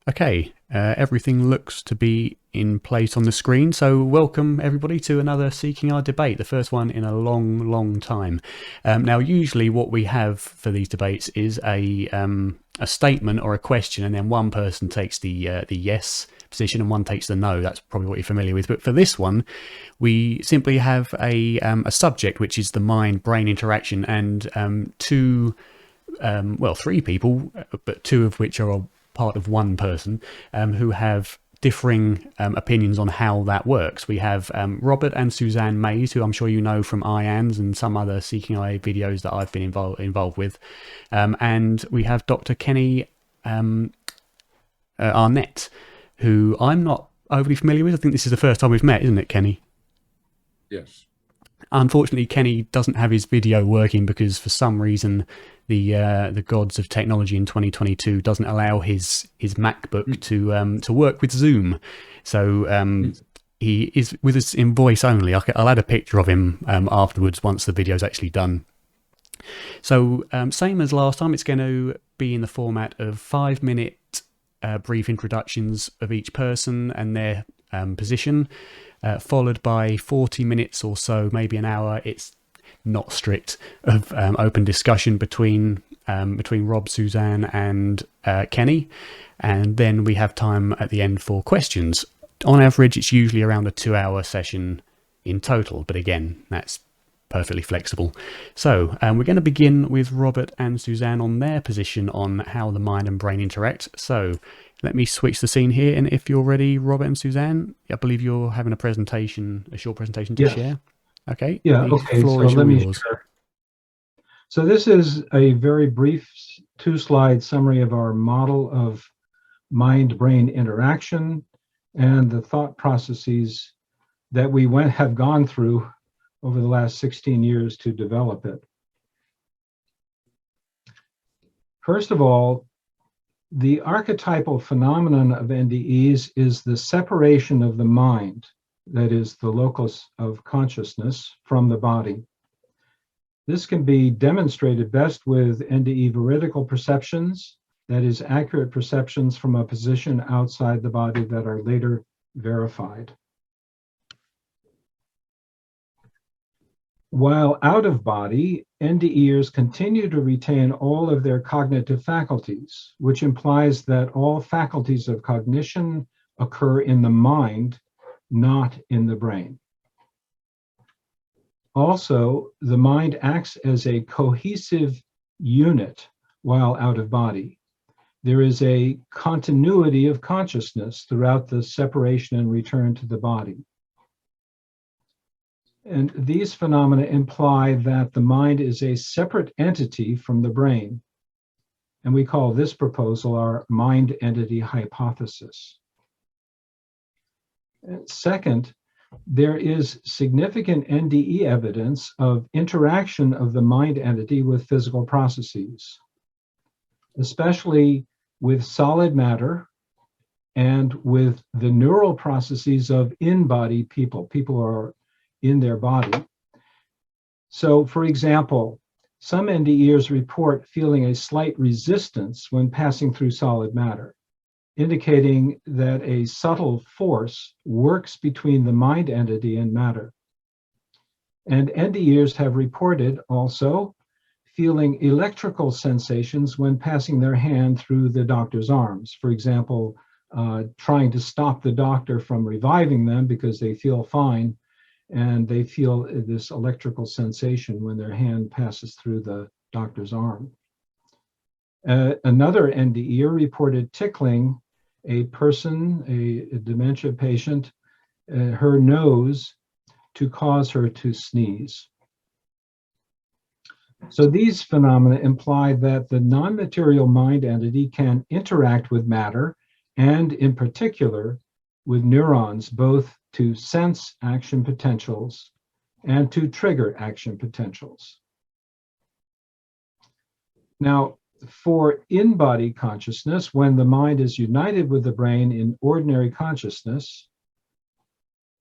Okay, everything looks to be in place on the screen. So welcome everybody to another Seeking Our debate, the first one in a long, long time. Now, usually what we have for these debates is a statement or a question, and then one person takes the yes position and one takes the no. That's probably what you're familiar with. But for this one, we simply have a subject, which is the mind-brain interaction, and three people, but two of which are part of one person, who have differing opinions on how that works. We have Robert and Suzanne Mays, who I'm sure you know from IANS and some other Seeking IA videos that I've been involved with. And we have Dr. Kenneth Arnette, who I'm not overly familiar with. I think this is the first time we've met, isn't it, Kenny? Yes. Unfortunately, Kenny doesn't have his video working because for some reason the gods of technology in 2022 doesn't allow his MacBook to work with Zoom. So he is with us in voice only. I'll add a picture of him afterwards once the video's actually done. So same as last time, it's going to be in the format of 5-minute brief introductions of each person and their position, followed by 40 minutes or so, maybe an hour. It's not strict, of open discussion between Rob, Suzanne, and Kenny, and then we have time at the end for questions. On average, it's usually around a 2-hour session in total, but again, that's perfectly flexible. So we're going to begin with Robert and Suzanne on their position on how the mind and brain interact. So let me switch the scene here, and if you're ready, Robert and Suzanne, I believe you're having a short presentation to share. Okay. Yeah, the okay, floor so is let me yours. share. So this is a very brief 2-slide summary of our model of mind-brain interaction and the thought processes that we have gone through over the last 16 years to develop it. First of all, the archetypal phenomenon of NDEs is the separation of the mind, that is the locus of consciousness, from the body. This can be demonstrated best with NDE veridical perceptions, that is accurate perceptions from a position outside the body that are later verified. While out of body, NDEers continue to retain all of their cognitive faculties, which implies that all faculties of cognition occur in the mind, not in the brain. Also, the mind acts as a cohesive unit while out of body. There is a continuity of consciousness throughout the separation and return to the body. And these phenomena imply that the mind is a separate entity from the brain. And we call this proposal our mind entity hypothesis. And second, there is significant NDE evidence of interaction of the mind entity with physical processes, especially with solid matter and with the neural processes of in-body people. People are in their body. So, for example, some NDEers report feeling a slight resistance when passing through solid matter, indicating that a subtle force works between the mind entity and matter. And NDEers have reported also feeling electrical sensations when passing their hand through the doctor's arms. For example, trying to stop the doctor from reviving them because they feel fine, and they feel this electrical sensation when their hand passes through the doctor's arm. Another NDEer reported tickling a person, a dementia patient, her nose to cause her to sneeze. So these phenomena imply that the non-material mind entity can interact with matter, and in particular with neurons, both to sense action potentials and to trigger action potentials. Now, for in-body consciousness, when the mind is united with the brain in ordinary consciousness,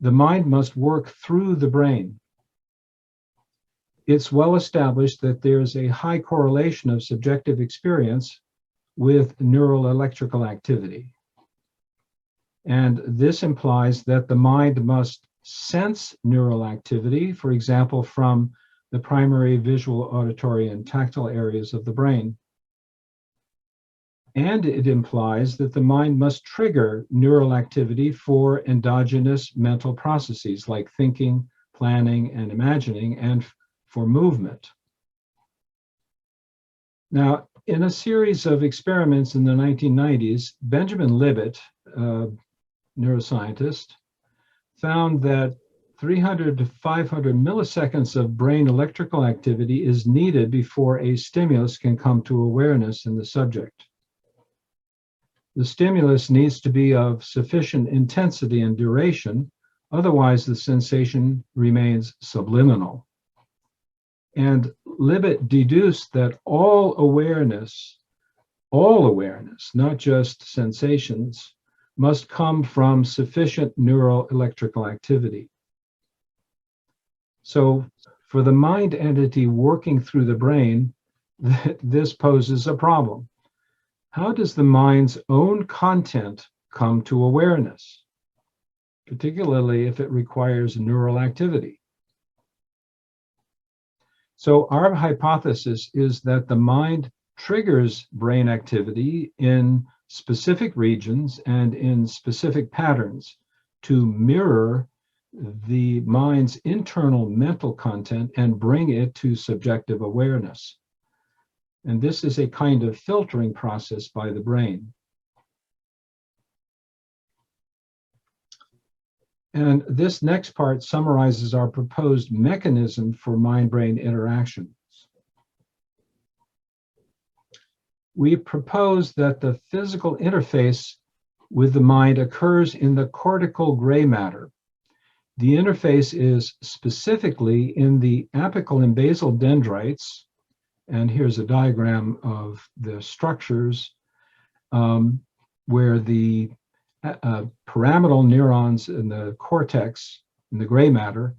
the mind must work through the brain. It's well established that there's a high correlation of subjective experience with neural electrical activity. And this implies that the mind must sense neural activity, for example, from the primary visual, auditory, and tactile areas of the brain. And it implies that the mind must trigger neural activity for endogenous mental processes like thinking, planning, and imagining, and for movement. Now, in a series of experiments in the 1990s, Benjamin Libet, a neuroscientist, found that 300 to 500 milliseconds of brain electrical activity is needed before a stimulus can come to awareness in the subject. The stimulus needs to be of sufficient intensity and duration, otherwise the sensation remains subliminal. And Libet deduced that all awareness, not just sensations, must come from sufficient neural electrical activity. So for the mind entity working through the brain, this poses a problem. How does the mind's own content come to awareness, particularly if it requires neural activity? So our hypothesis is that the mind triggers brain activity in specific regions and in specific patterns to mirror the mind's internal mental content and bring it to subjective awareness. And this is a kind of filtering process by the brain. And this next part summarizes our proposed mechanism for mind-brain interactions. We propose that the physical interface with the mind occurs in the cortical gray matter. The interface is specifically in the apical and basal dendrites, and here's a diagram of the structures where the pyramidal neurons in the cortex, in the gray matter,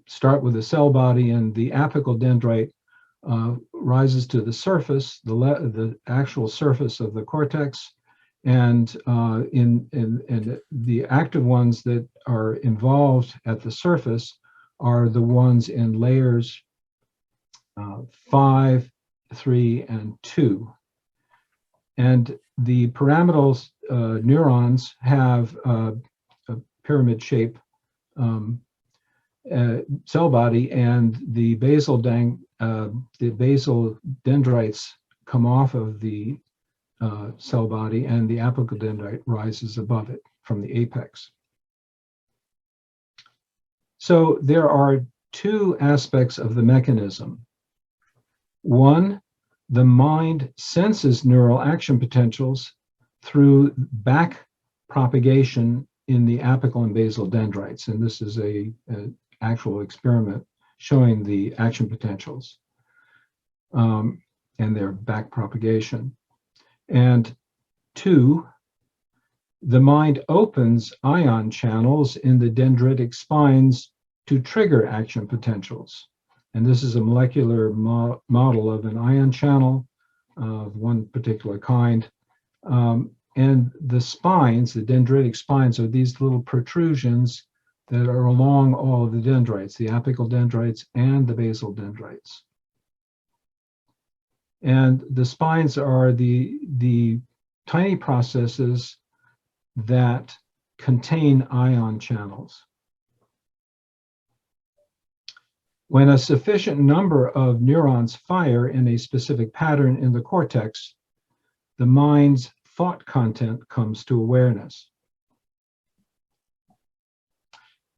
start with the cell body, and the apical dendrite rises to the surface, the actual surface of the cortex, and in the active ones that are involved at the surface are the ones in layers 5, 3, and 2. And the pyramidal neurons have a pyramid shape cell body, and the basal dendrites come off of the cell body, and the apical dendrite rises above it from the apex. So there are two aspects of the mechanism. One, the mind senses neural action potentials through back propagation in the apical and basal dendrites. And this is an actual experiment showing the action potentials and their back propagation. And two, the mind opens ion channels in the dendritic spines to trigger action potentials. And this is a molecular model of an ion channel of one particular kind. And the spines, the dendritic spines, are these little protrusions that are along all of the dendrites, the apical dendrites and the basal dendrites. And the spines are the tiny processes that contain ion channels. When a sufficient number of neurons fire in a specific pattern in the cortex, the mind's thought content comes to awareness.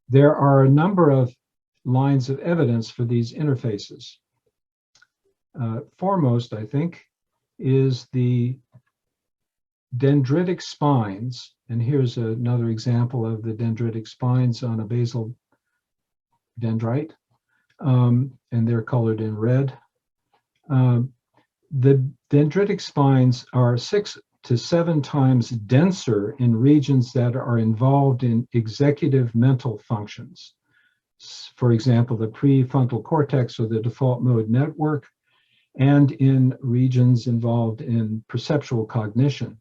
There are a number of lines of evidence for these interfaces. Foremost, I think, is the dendritic spines. And here's another example of the dendritic spines on a basal dendrite. And they're colored in red. The dendritic spines are 6 to 7 times denser in regions that are involved in executive mental functions. For example, the prefrontal cortex or the default mode network, and in regions involved in perceptual cognition.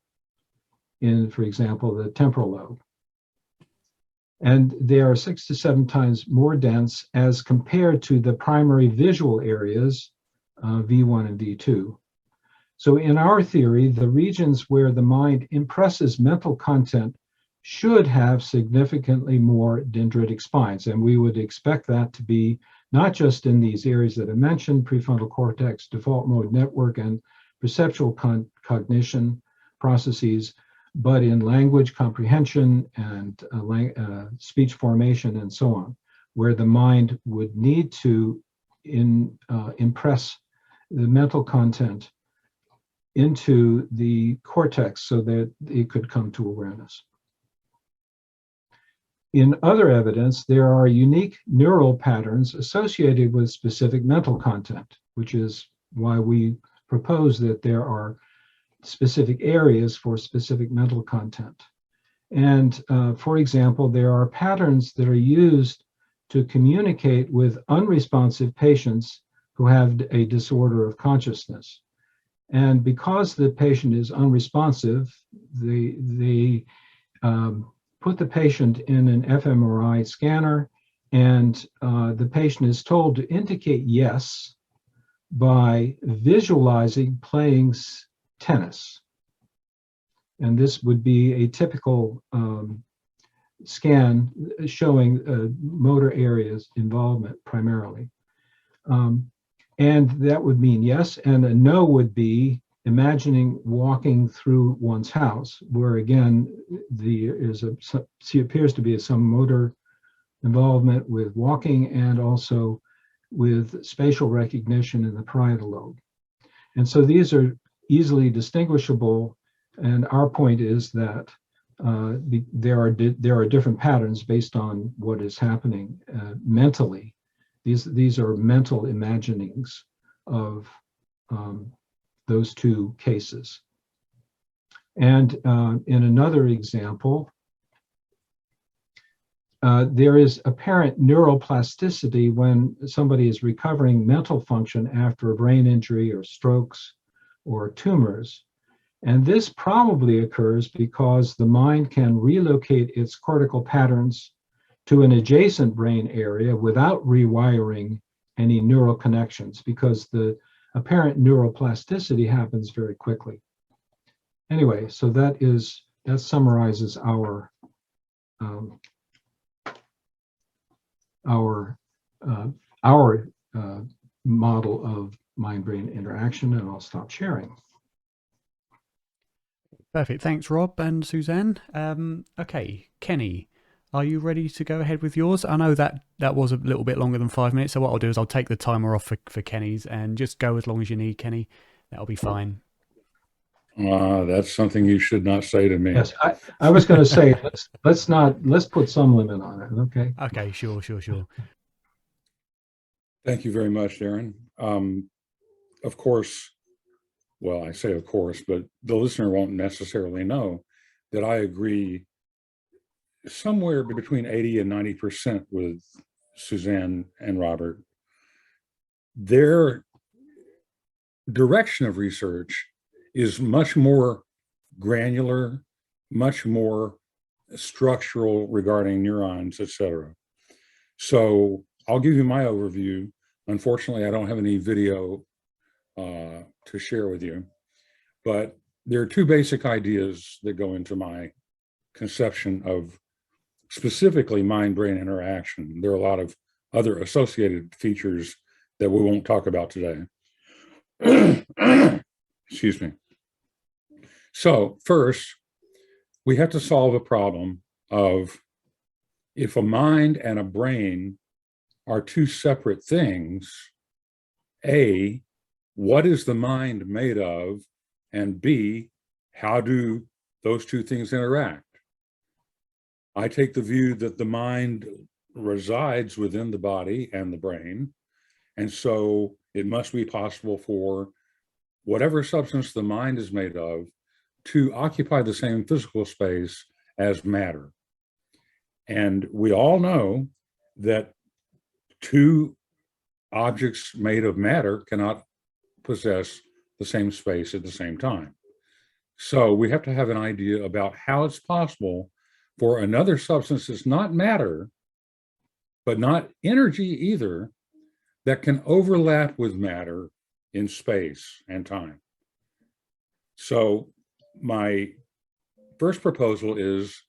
in, for example, the temporal lobe. And they are 6 to 7 times more dense as compared to the primary visual areas, V1 and V2. So in our theory, the regions where the mind impresses mental content should have significantly more dendritic spines. And we would expect that to be not just in these areas that I mentioned, prefrontal cortex, default mode network, and perceptual cognition processes, but in language comprehension and speech formation and so on, where the mind would need to impress the mental content into the cortex so that it could come to awareness. In other evidence, there are unique neural patterns associated with specific mental content, which is why we propose that there are specific areas for specific mental content. And for example, there are patterns that are used to communicate with unresponsive patients who have a disorder of consciousness. And because the patient is unresponsive, they put the patient in an fMRI scanner, and the patient is told to indicate yes by visualizing playing tennis. And this would be a typical scan showing motor areas involvement primarily. And that would mean yes, and a no would be imagining walking through one's house, where again, appears to be some motor involvement with walking and also with spatial recognition in the parietal lobe. And so these are easily distinguishable, and our point is that there are different patterns based on what is happening mentally. These are mental imaginings of those two cases. And in another example, there is apparent neuroplasticity when somebody is recovering mental function after a brain injury or strokes or tumors. And this probably occurs because the mind can relocate its cortical patterns to an adjacent brain area without rewiring any neural connections, because the apparent neuroplasticity happens very quickly. Anyway, so that summarizes our model of mind-brain interaction, and I'll stop sharing. Perfect. Thanks, Rob and Suzanne. Okay, Kenny, are you ready to go ahead with yours? I know that was a little bit longer than 5 minutes, so what I'll do is I'll take the timer off for Kenny's and just go as long as you need, Kenny. That'll be fine. That's something you should not say to me. Yes, I was going to say, let's put some limit on it, okay? Okay, sure. Thank you very much, Darren. Of course, well, I say of course, but the listener won't necessarily know that I agree somewhere between 80 and 90% with Suzanne and Robert. Their direction of research is much more granular, much more structural regarding neurons, etc. So I'll give you my overview. Unfortunately, I don't have any video to share with you, but there are two basic ideas that go into my conception of specifically mind-brain interaction. There are a lot of other associated features that we won't talk about today. Excuse me. So first, we have to solve a problem of if a mind and a brain are two separate things, A, what is the mind made of? And B, how do those two things interact? I take the view that the mind resides within the body and the brain, and so it must be possible for whatever substance the mind is made of to occupy the same physical space as matter. And we all know that two objects made of matter cannot possess the same space at the same time. So we have to have an idea about how it's possible for another substance that's not matter, but not energy either, that can overlap with matter in space and time. So my first proposal is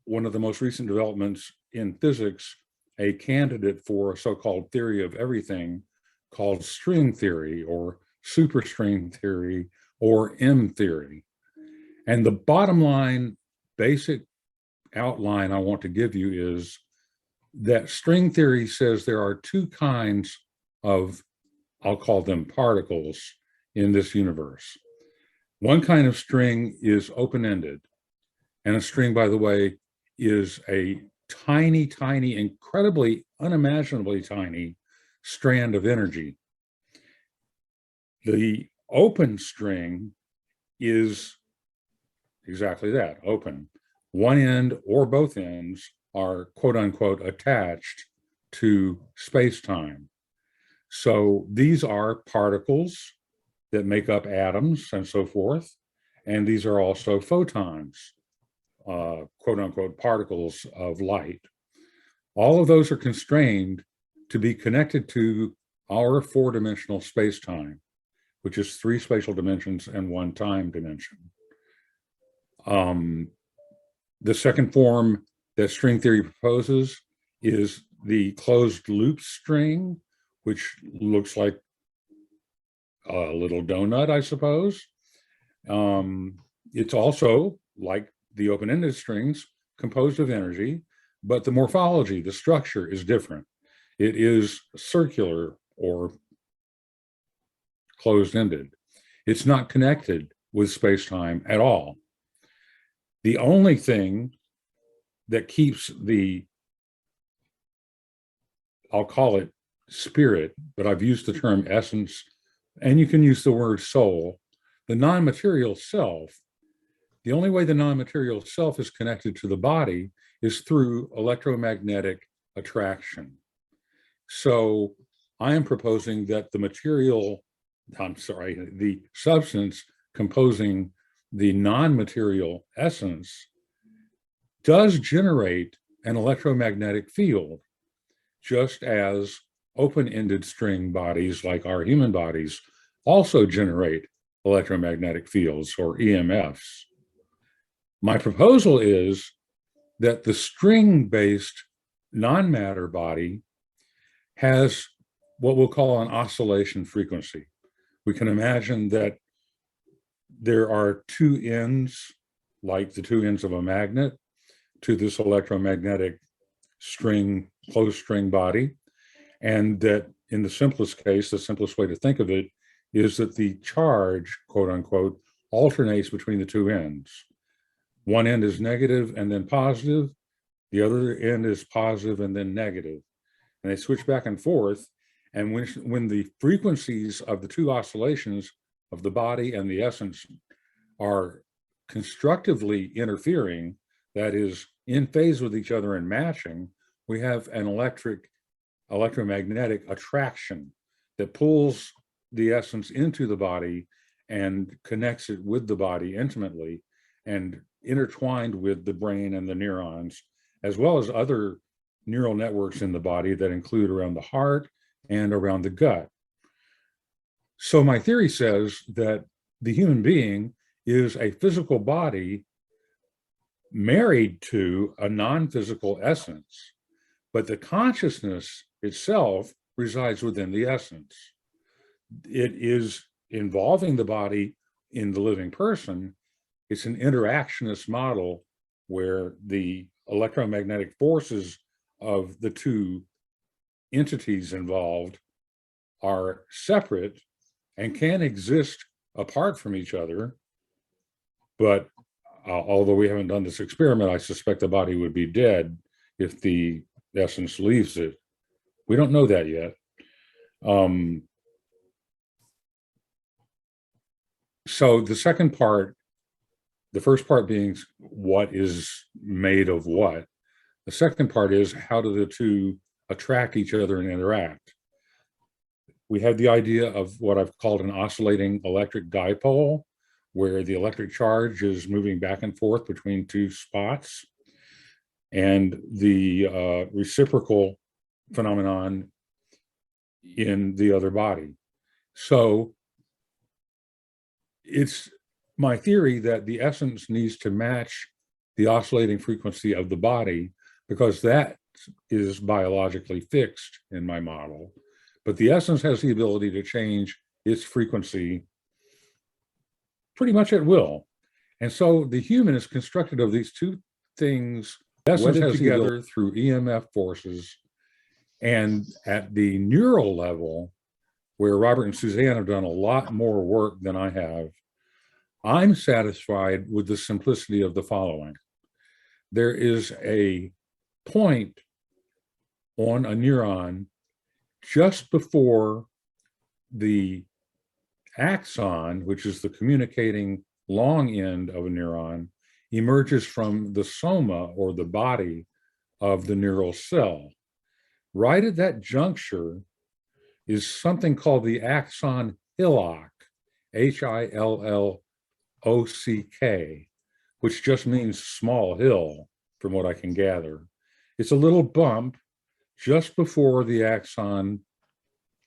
one of the most recent developments in physics, a candidate for a so-called theory of everything called string theory or superstring theory or M theory. And the bottom line, basic outline I want to give you is that string theory says there are two kinds of, I'll call them particles in this universe. One kind of string is open-ended. And a string, by the way, is a tiny, tiny, incredibly, unimaginably tiny strand of energy. The open string is exactly that, open. One end or both ends are quote unquote attached to space-time. So these are particles that make up atoms and so forth. And these are also photons, quote unquote particles of light. All of those are constrained to be connected to our four-dimensional space-time, which is three spatial dimensions and one time dimension. The second form that string theory proposes is the closed loop string, which looks like a little donut, I suppose. It's also like the open-ended strings, composed of energy, but the morphology, the structure is different. It is circular or closed-ended. It's not connected with space-time at all. The only thing that keeps the, I'll call it spirit, but I've used the term essence, and you can use the word soul, the non-material self. The only way the non-material self is connected to the body is through electromagnetic attraction. So I am proposing that the substance composing the non-material essence does generate an electromagnetic field, just as open-ended string bodies like our human bodies also generate electromagnetic fields or EMFs. My proposal is that the string-based non-matter body has what we'll call an oscillation frequency. We can imagine that there are two ends, like the two ends of a magnet, to this electromagnetic string, closed string body. And that in the simplest case, the simplest way to think of it is that the charge, quote unquote, alternates between the two ends. One end is negative and then positive. The other end is positive and then negative. And they switch back and forth. And when the frequencies of the two oscillations of the body and the essence are constructively interfering, that is in phase with each other and matching, we have an electromagnetic attraction that pulls the essence into the body and connects it with the body intimately and intertwined with the brain and the neurons, as well as other neural networks in the body that include around the heart and around the gut. So my theory says that the human being is a physical body married to a non-physical essence, but the consciousness itself resides within the essence. It is involving the body in the living person. It's an interactionist model where the electromagnetic forces of the two entities involved are separate and can exist apart from each other. But although we haven't done this experiment, I suspect the body would be dead if the essence leaves it. We don't know that yet. So the second part, the first part being what is made of what. The second part is how do the two attract each other and interact? We have the idea of what I've called an oscillating electric dipole, where the electric charge is moving back and forth between two spots, and the reciprocal phenomenon in the other body. So it's my theory that the essence needs to match the oscillating frequency of the body, because that is biologically fixed in my model. But the essence has the ability to change its frequency pretty much at will. And so the human is constructed of these two things wedded together through EMF forces. And at the neural level, where Robert and Suzanne have done a lot more work than I have, I'm satisfied with the simplicity of the following. There is a point on a neuron just before the axon, which is the communicating long end of a neuron, emerges from the soma, or the body of the neural cell. Right at that juncture is something called the axon hillock, Hillock, which just means small hill, from what I can gather. It's a little bump just before the axon,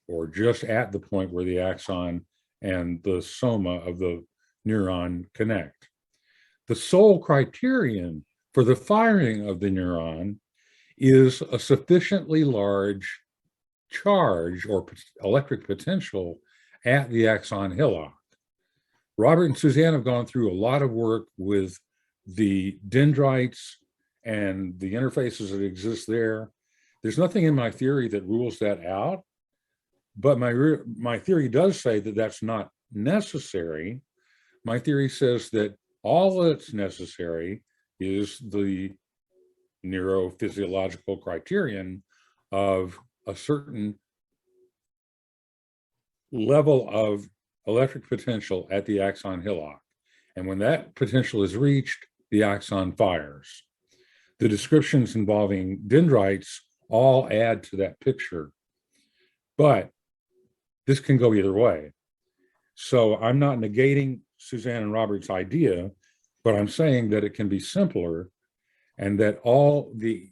or just at the point where the axon and the soma of the neuron connect. The sole criterion for the firing of the neuron is a sufficiently large charge or electric potential at the axon hillock. Robert and Suzanne have gone through a lot of work with the dendrites and the interfaces that exist there. There's nothing in my theory that rules that out, but my theory does say that that's not necessary. My theory says that all that's necessary is the neurophysiological criterion of a certain level of electric potential at the axon hillock. And when that potential is reached, the axon fires. The descriptions involving dendrites all add to that picture. But this can go either way. So I'm not negating Suzanne and Robert's idea, but I'm saying that it can be simpler, and that all the,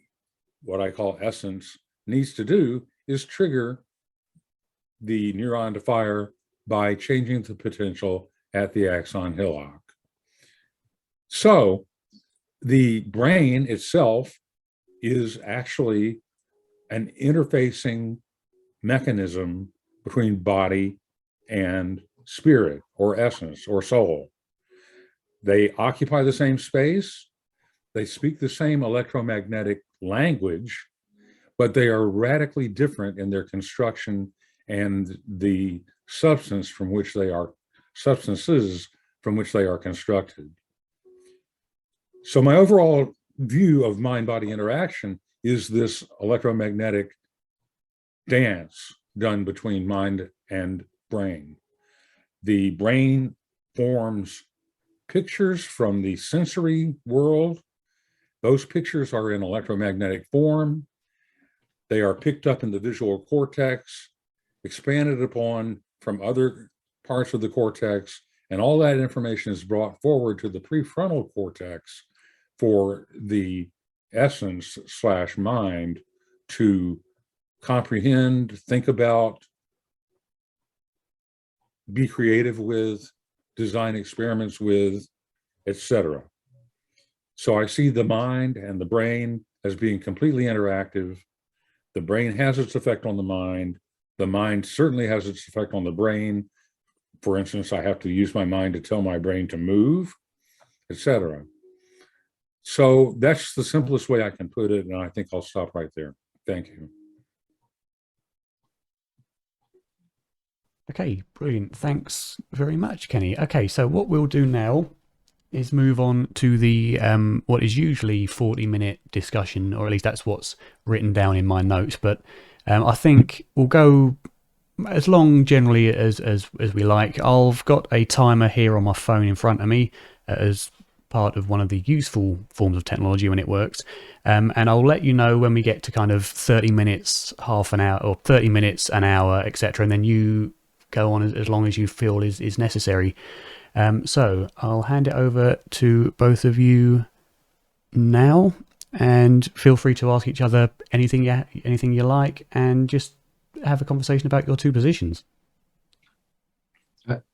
what I call essence, needs to do is trigger the neuron to fire by changing the potential at the axon hillock. So the brain itself is actually an interfacing mechanism between body and spirit, or essence, or soul. They occupy the same space, they speak the same electromagnetic language, but they are radically different in their construction and the substances from which they are constructed. So my overall view of mind-body interaction is this electromagnetic dance done between mind and brain. The brain forms pictures from the sensory world. Those pictures are in electromagnetic form. They are picked up in the visual cortex, expanded upon from other parts of the cortex, and all that information is brought forward to the prefrontal cortex for the essence / mind to comprehend, think about, be creative with, design experiments with, etc. So I see the mind and the brain as being completely interactive. The brain has its effect on the mind. The mind certainly has its effect on the brain. For instance, I have to use my mind to tell my brain to move, etc. So that's the simplest way I can put it, and I think I'll stop right there. Thank you. Okay, brilliant. Thanks very much, Kenny. Okay, so what we'll do now is move on to the what is usually 40-minute discussion, or at least that's what's written down in my notes. But I think we'll go as long generally as we like. I've got a timer here on my phone in front of me as part of one of the useful forms of technology when it works. And I'll let you know when we get to kind of 30 minutes, half an hour, or 30 minutes, an hour, etc. And then you go on as long as you feel is necessary. So I'll hand it over to both of you now, and feel free to ask each other anything you like, and just have a conversation about your two positions.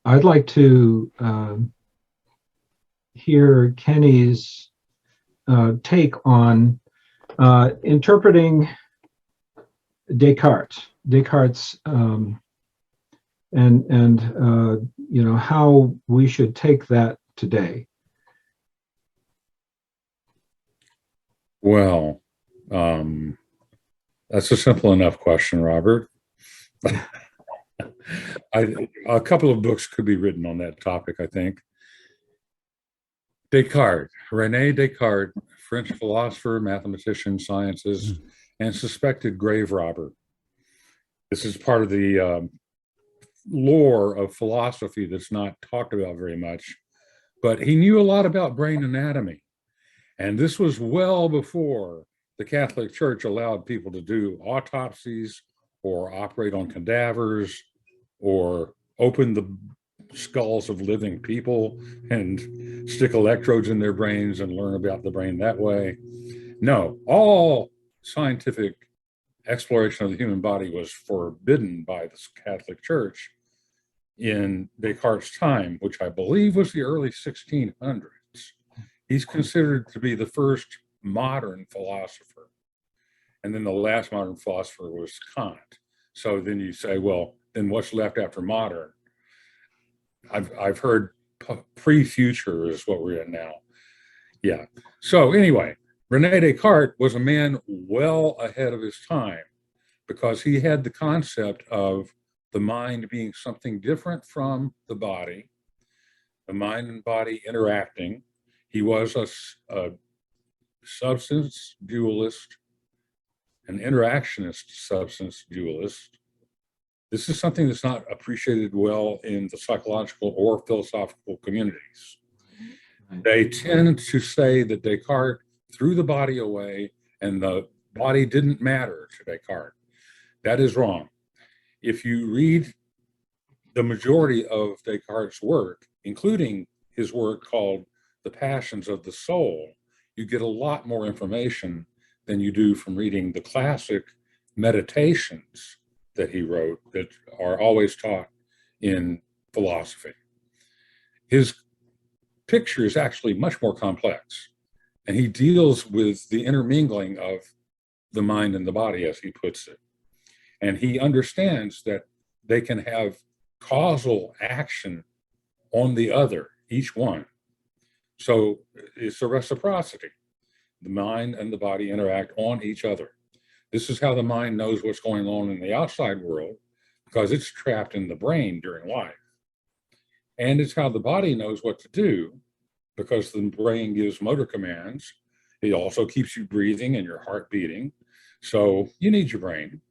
I'd like to hear Kenny's take on interpreting Descartes, and how we should take that today. Well, that's a simple enough question, Robert. A couple of books could be written on that topic, I think. Descartes, René Descartes, French philosopher, mathematician, scientist, and suspected grave robber. This is part of the lore of philosophy that's not talked about very much, but he knew a lot about brain anatomy. And this was well before the Catholic Church allowed people to do autopsies or operate on cadavers or open the skulls of living people and stick electrodes in their brains and learn about the brain that way. No, all scientific exploration of the human body was forbidden by the Catholic Church in Descartes' time, which I believe was the early 1600s. He's considered to be the first modern philosopher. And then the last modern philosopher was Kant. So then you say, well, then what's left after modern? I've heard pre-future is what we're in now. Yeah. So anyway, René Descartes was a man well ahead of his time because he had the concept of the mind being something different from the body, the mind and body interacting. He was a substance dualist, an interactionist substance dualist. This is something that's not appreciated well in the psychological or philosophical communities. They tend to say that Descartes threw the body away and the body didn't matter to Descartes. That is wrong. If you read the majority of Descartes' work, including his work called The Passions of the Soul, you get a lot more information than you do from reading the classic meditations that he wrote that are always taught in philosophy. His picture is actually much more complex, and he deals with the intermingling of the mind and the body, as he puts it. And he understands that they can have causal action on the other, each one. So it's a reciprocity. The mind and the body interact on each other. This is how the mind knows what's going on in the outside world, because it's trapped in the brain during life. And it's how the body knows what to do, because the brain gives motor commands. It also keeps you breathing and your heart beating. So you need your brain.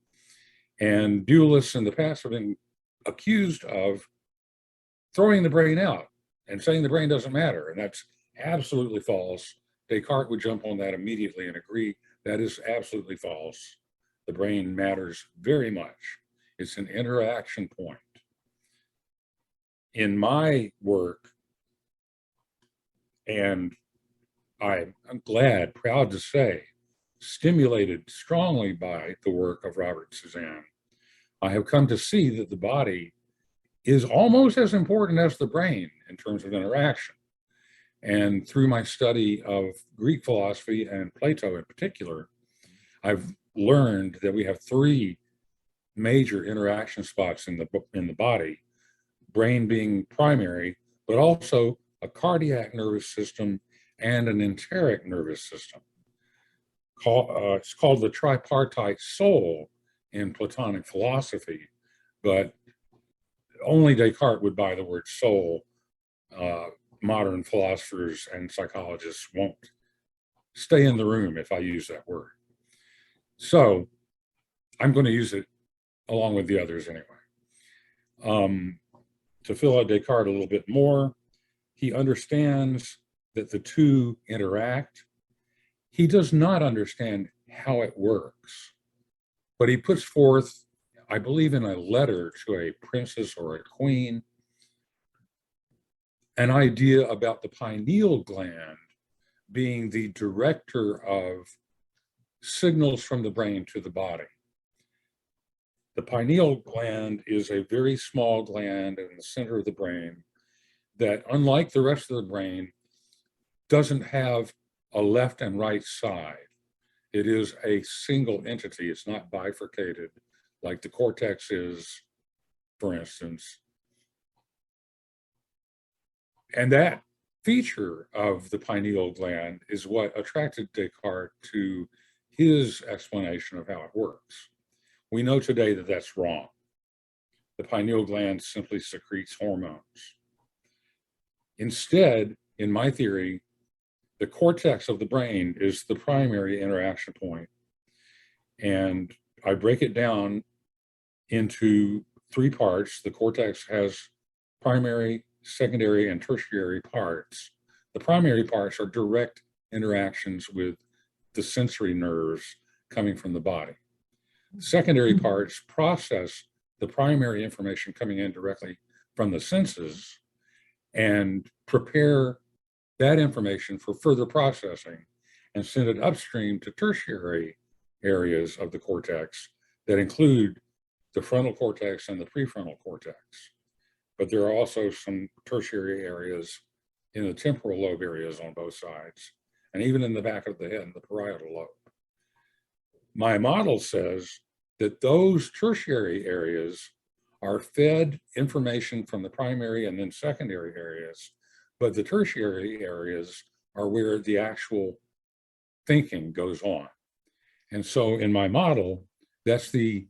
And dualists in the past have been accused of throwing the brain out and saying the brain doesn't matter. And that's absolutely false. Descartes would jump on that immediately and agree that is absolutely false. The brain matters very much. It's an interaction point. In my work, and I'm proud to say, stimulated strongly by the work of Robert and Suzanne, I have come to see that the body is almost as important as the brain in terms of interaction. And through my study of Greek philosophy and Plato in particular, I've learned that we have three major interaction spots in the body, brain being primary, but also a cardiac nervous system and an enteric nervous system. It's called the tripartite soul in Platonic philosophy, but only Descartes would buy the word soul. Modern philosophers and psychologists won't stay in the room if I use that word. So I'm going to use it along with the others anyway. To fill out Descartes a little bit more, he understands that the two interact. He does not understand how it works, but he puts forth, I believe in a letter to a princess or a queen, an idea about the pineal gland being the director of signals from the brain to the body. The pineal gland is a very small gland in the center of the brain that, unlike the rest of the brain, doesn't have a left and right side. It is a single entity. It's not bifurcated like the cortex is, for instance. And that feature of the pineal gland is what attracted Descartes to his explanation of how it works. We know today that that's wrong. The pineal gland simply secretes hormones. Instead, in my theory, the cortex of the brain is the primary interaction point. And I break it down into three parts. The cortex has primary, secondary, and tertiary parts. The primary parts are direct interactions with the sensory nerves coming from the body. Secondary parts process the primary information coming in directly from the senses and prepare that information for further processing and send it upstream to tertiary areas of the cortex that include the frontal cortex and the prefrontal cortex. But there are also some tertiary areas in the temporal lobe areas on both sides, and even in the back of the head in the parietal lobe. My model says that those tertiary areas are fed information from the primary and then secondary areas, but the tertiary areas are where the actual thinking goes on. And so in my model, that's the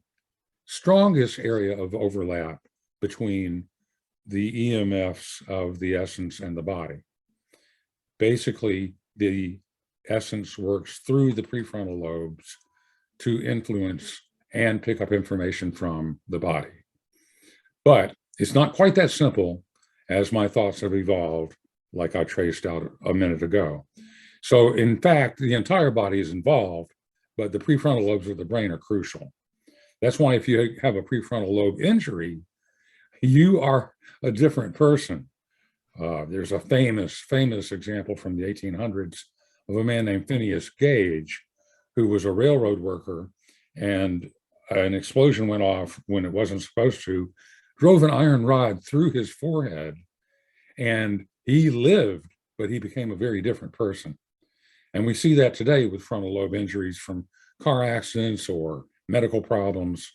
strongest area of overlap between the EMFs of the essence and the body. Basically, the essence works through the prefrontal lobes to influence and pick up information from the body. But it's not quite that simple as my thoughts have evolved, like I traced out a minute ago. So in fact, the entire body is involved, but the prefrontal lobes of the brain are crucial. That's why if you have a prefrontal lobe injury, you are a different person. There's a famous example from the 1800s of a man named Phineas Gage, who was a railroad worker, and an explosion went off when it wasn't supposed to, drove an iron rod through his forehead, and he lived, but he became a very different person. And we see that today with frontal lobe injuries from car accidents or medical problems.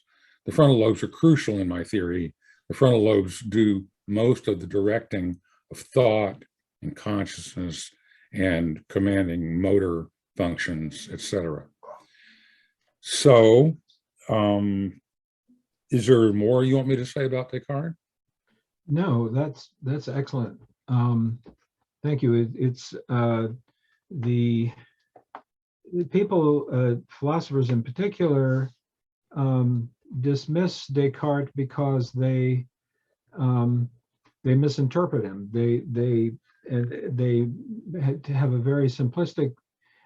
The frontal lobes are crucial in my theory. The frontal lobes do most of the directing of thought and consciousness and commanding motor functions, etc. So, is there more you want me to say about Descartes? No, that's excellent. Thank you. It's the people, philosophers in particular, dismiss Descartes because they misinterpret him. They have a very simplistic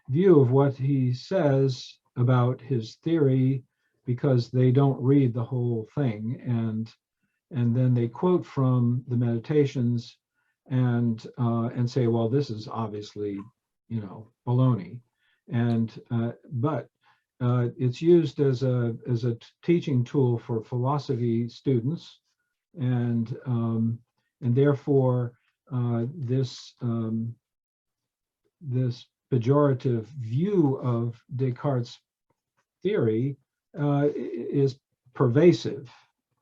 view of what he says about his theory because they don't read the whole thing, and then they quote from the Meditations and say, well, this is obviously, baloney, but it's used as a teaching tool for philosophy students, and therefore this pejorative view of Descartes' theory is pervasive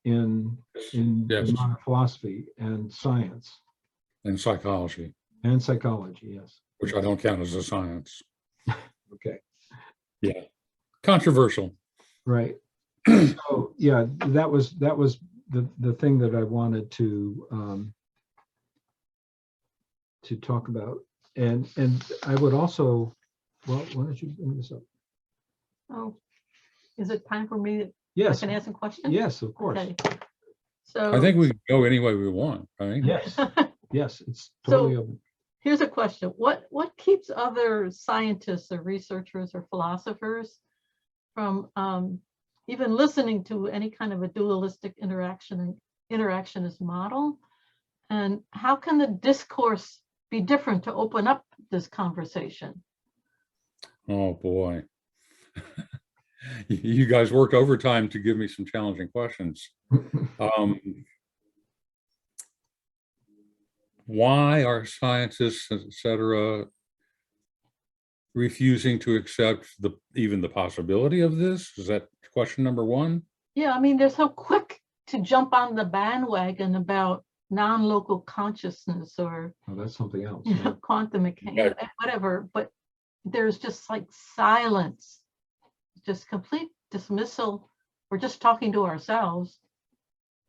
in Yes. modern philosophy and science. And psychology. And psychology, yes. Which I don't count as a science. Okay. Yeah. Controversial. Right. So yeah, that was the thing that I wanted to talk about. And I would also, well, why don't you bring this up? Oh, is it time for me to Yes. I can ask a question? Yes, of course. Okay. So I think we can go any way we want, right? Yes. Yes, it's totally open. here's a question. What keeps other scientists or researchers or philosophers from even listening to any kind of a dualistic interactionist model? And how can the discourse be different to open up this conversation? Oh boy. You guys worked overtime to give me some challenging questions. Why are scientists, et cetera, refusing to accept even the possibility of this? Is that question number one? Yeah, I mean, they're so quick to jump on the bandwagon about non-local consciousness or Oh, that's something else. you Yeah. know, quantum mechanics, whatever, but there's just like silence, just complete dismissal. We're just talking to ourselves,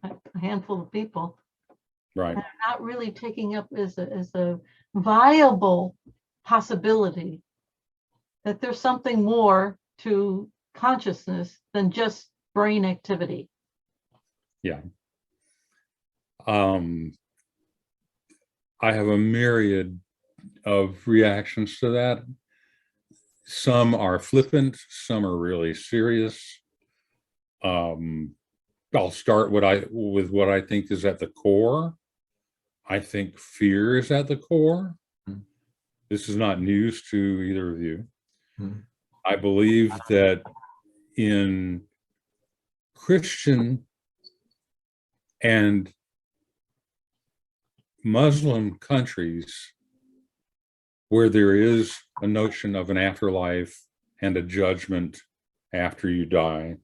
a handful of people, Right. and not really taking up as a viable possibility that there's something more to consciousness than just brain activity. Yeah. I have a myriad of reactions to that. Some are flippant, some are really serious. I'll start with what I think is at the core. I think fear is at the core. This is not news to either of you. I believe that in Christian and Muslim countries where there is a notion of an afterlife and a judgment after you die,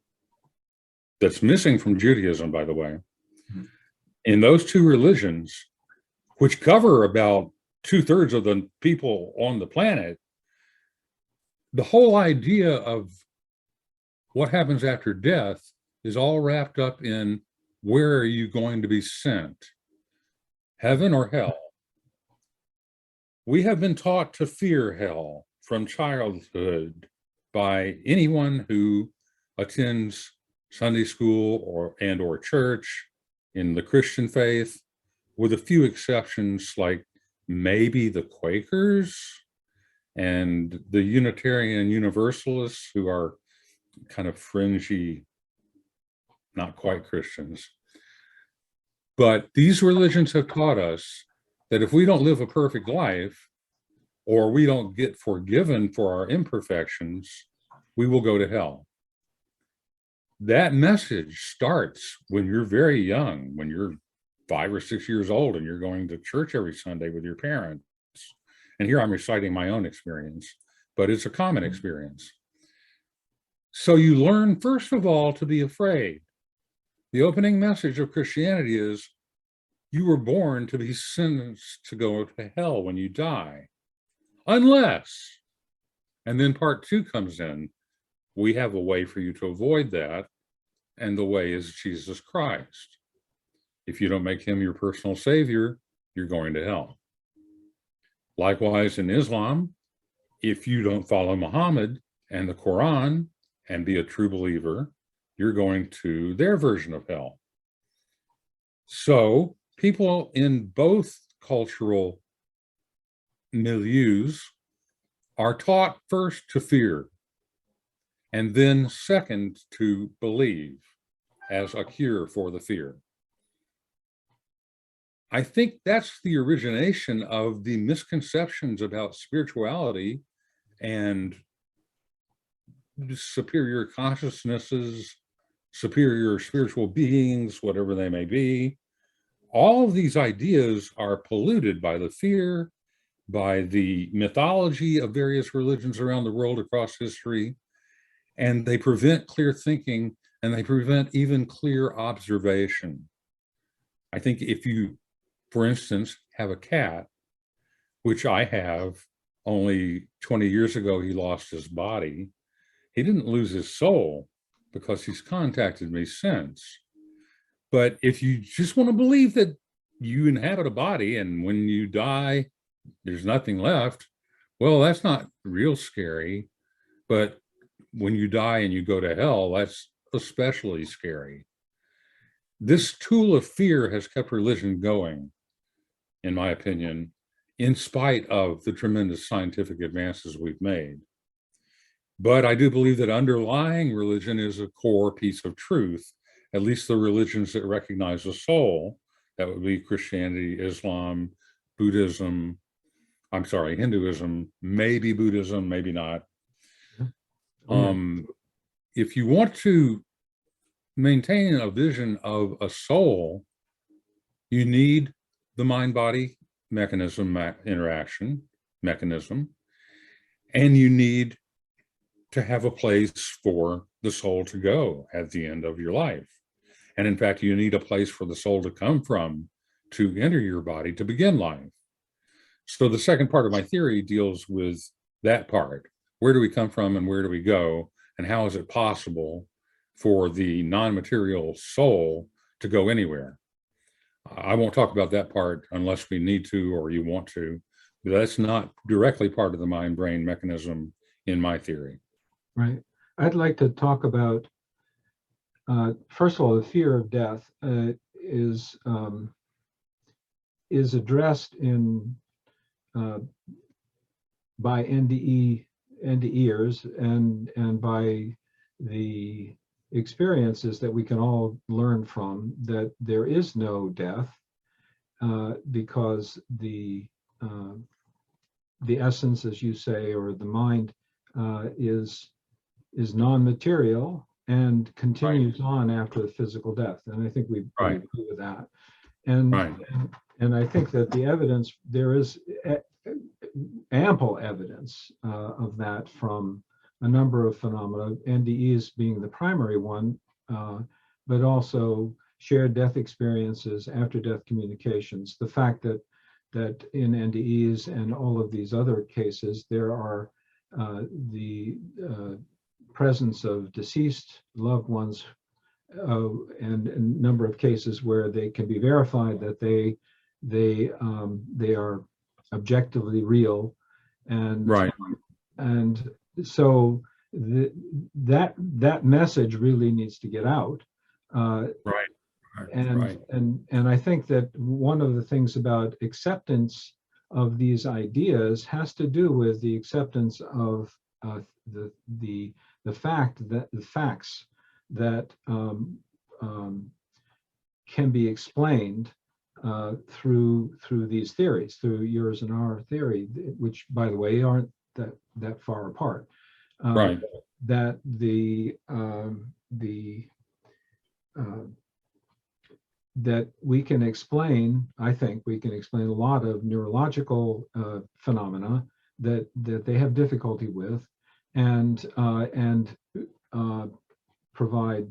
that's missing from Judaism, by the way. In those two religions, which cover about 2/3 of the people on the planet, the whole idea of what happens after death is all wrapped up in where are you going to be sent, heaven or hell? We have been taught to fear hell from childhood by anyone who attends Sunday school or church in the Christian faith, with a few exceptions like maybe the Quakers and the Unitarian Universalists, who are kind of fringy, not quite Christians. But these religions have taught us that if we don't live a perfect life, or we don't get forgiven for our imperfections, we will go to hell. That message starts when you're very young, when you're 5 or 6 years old and you're going to church every Sunday with your parents. And here I'm reciting my own experience, but it's a common experience. So you learn, first of all, to be afraid. The opening message of Christianity is you were born to be sentenced to go to hell when you die, unless, and then part 2 comes in, we have a way for you to avoid that, and the way is Jesus Christ. If you don't make him your personal savior, you're going to hell. Likewise, in Islam, if you don't follow Muhammad and the Quran and be a true believer, you're going to their version of hell. So people in both cultural milieus are taught first to fear, and then second to believe as a cure for the fear. I think that's the origination of the misconceptions about spirituality and superior consciousnesses, superior spiritual beings, whatever they may be. All of these ideas are polluted by the fear, by the mythology of various religions around the world across history, and they prevent clear thinking, and they prevent even clear observation. I think if you, for instance, have a cat, which I have, only 20 years ago, he lost his body. He didn't lose his soul because he's contacted me since. But if you just want to believe that you inhabit a body and when you die, there's nothing left, well, that's not real scary. But when you die and you go to hell, that's especially scary. This tool of fear has kept religion going, in my opinion, in spite of the tremendous scientific advances we've made. But I do believe that underlying religion is a core piece of truth, at least the religions that recognize a soul That would be Christianity, Islam, Buddhism. I'm sorry, Hinduism, maybe Buddhism, maybe not. If you want to maintain a vision of a soul, you need the mind-body interaction mechanism, and you need to have a place for the soul to go at the end of your life. And in fact, you need a place for the soul to come from to enter your body to begin life. So the second part of my theory deals with that part. Where do we come from and where do we go? And how is it possible for the non-material soul to go anywhere? I won't talk about that part unless we need to or you want to. But that's not directly part of the mind-brain mechanism in my theory. Right. I'd like to talk about, first of all, the fear of death is addressed in by NDEers and by the experiences that we can all learn from, that there is no death because the essence, as you say, or the mind is non-material and continues on after the physical death. And I think we agree with that. And I think that the evidence, there is ample evidence of that from a number of phenomena, NDEs being the primary one, but also shared death experiences, after-death communications. The fact that in NDEs and all of these other cases, there are the presence of deceased loved ones, and a number of cases where they can be verified that they are objectively real, and and so that message really needs to get out. And I think that one of the things about acceptance of these ideas has to do with the acceptance of the fact that the facts that can be explained through these theories, through yours and our theory, which, by the way, aren't that far apart. That that we can explain, I think we can explain a lot of neurological phenomena that they have difficulty with, and provide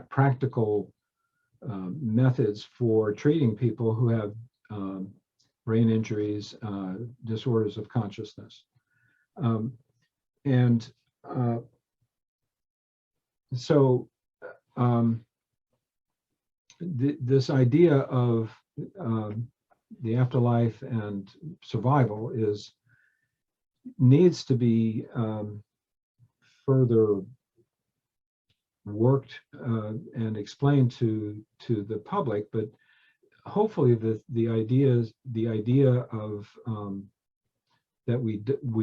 practical methods for treating people who have brain injuries, disorders of consciousness. This idea of the afterlife and survival needs to be further worked and explained to the public, but hopefully the idea of that we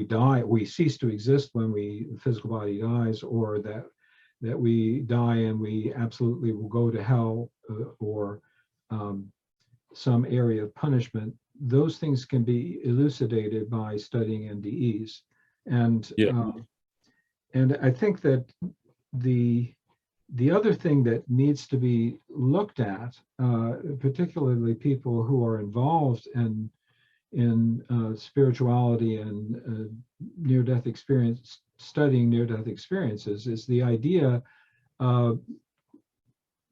die, we cease to exist when the physical body dies, or that we die and we absolutely will go to hell or some area of punishment. Those things can be elucidated by studying NDEs, and I think that the other thing that needs to be looked at, particularly people who are involved in spirituality and near-death experience, studying near-death experiences, is the idea,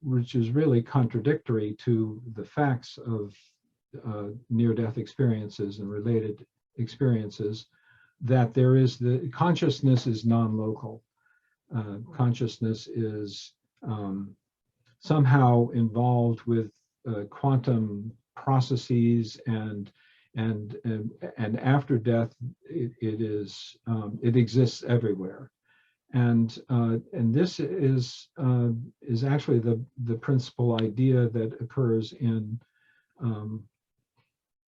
which is really contradictory to the facts of near-death experiences and related experiences, that there is consciousness is non-local. Consciousness is somehow involved with quantum processes, and after death it exists everywhere, and this is actually the principal idea that occurs in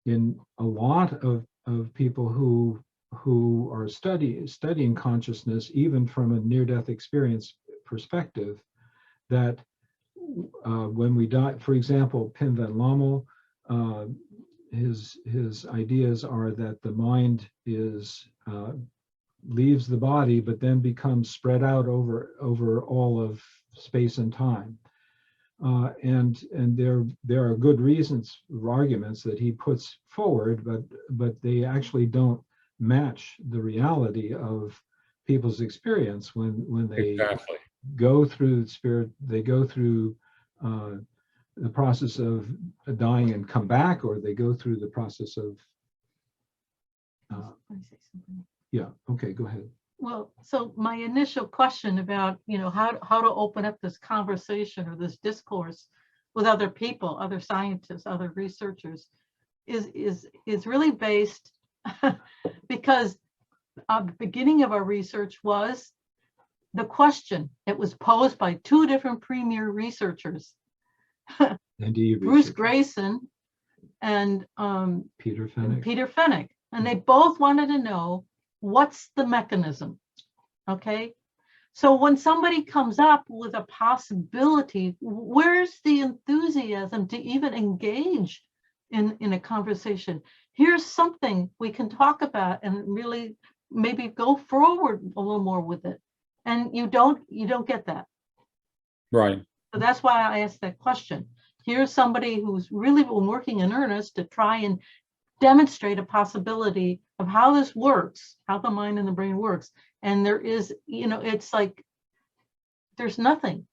a lot of people who are studying consciousness, even from a near-death experience perspective, that when we die, for example, Pim van Lommel his ideas are that the mind is leaves the body, but then becomes spread out over all of space and time. And there are good reasons, arguments that he puts forward, but they actually don't match the reality of people's experience when they Exactly. go through spirit, they go through the process of dying and come back, or they go through the process of yeah, okay, go ahead. Well, so my initial question about, how to open up this conversation or this discourse with other people, other scientists, other researchers, is really based because the beginning of our research was the question. It was posed by two different premier researchers, Bruce Grayson and Peter Fenwick, and they both wanted to know, what's the mechanism? Okay, so when somebody comes up with a possibility, where's the enthusiasm to even engage in a conversation? Here's something we can talk about and really maybe go forward a little more with it. And you don't get that. Right. So that's why I asked that question. Here's somebody who's really been working in earnest to try and demonstrate a possibility of how this works, how the mind and the brain works. And there is, it's like, there's nothing.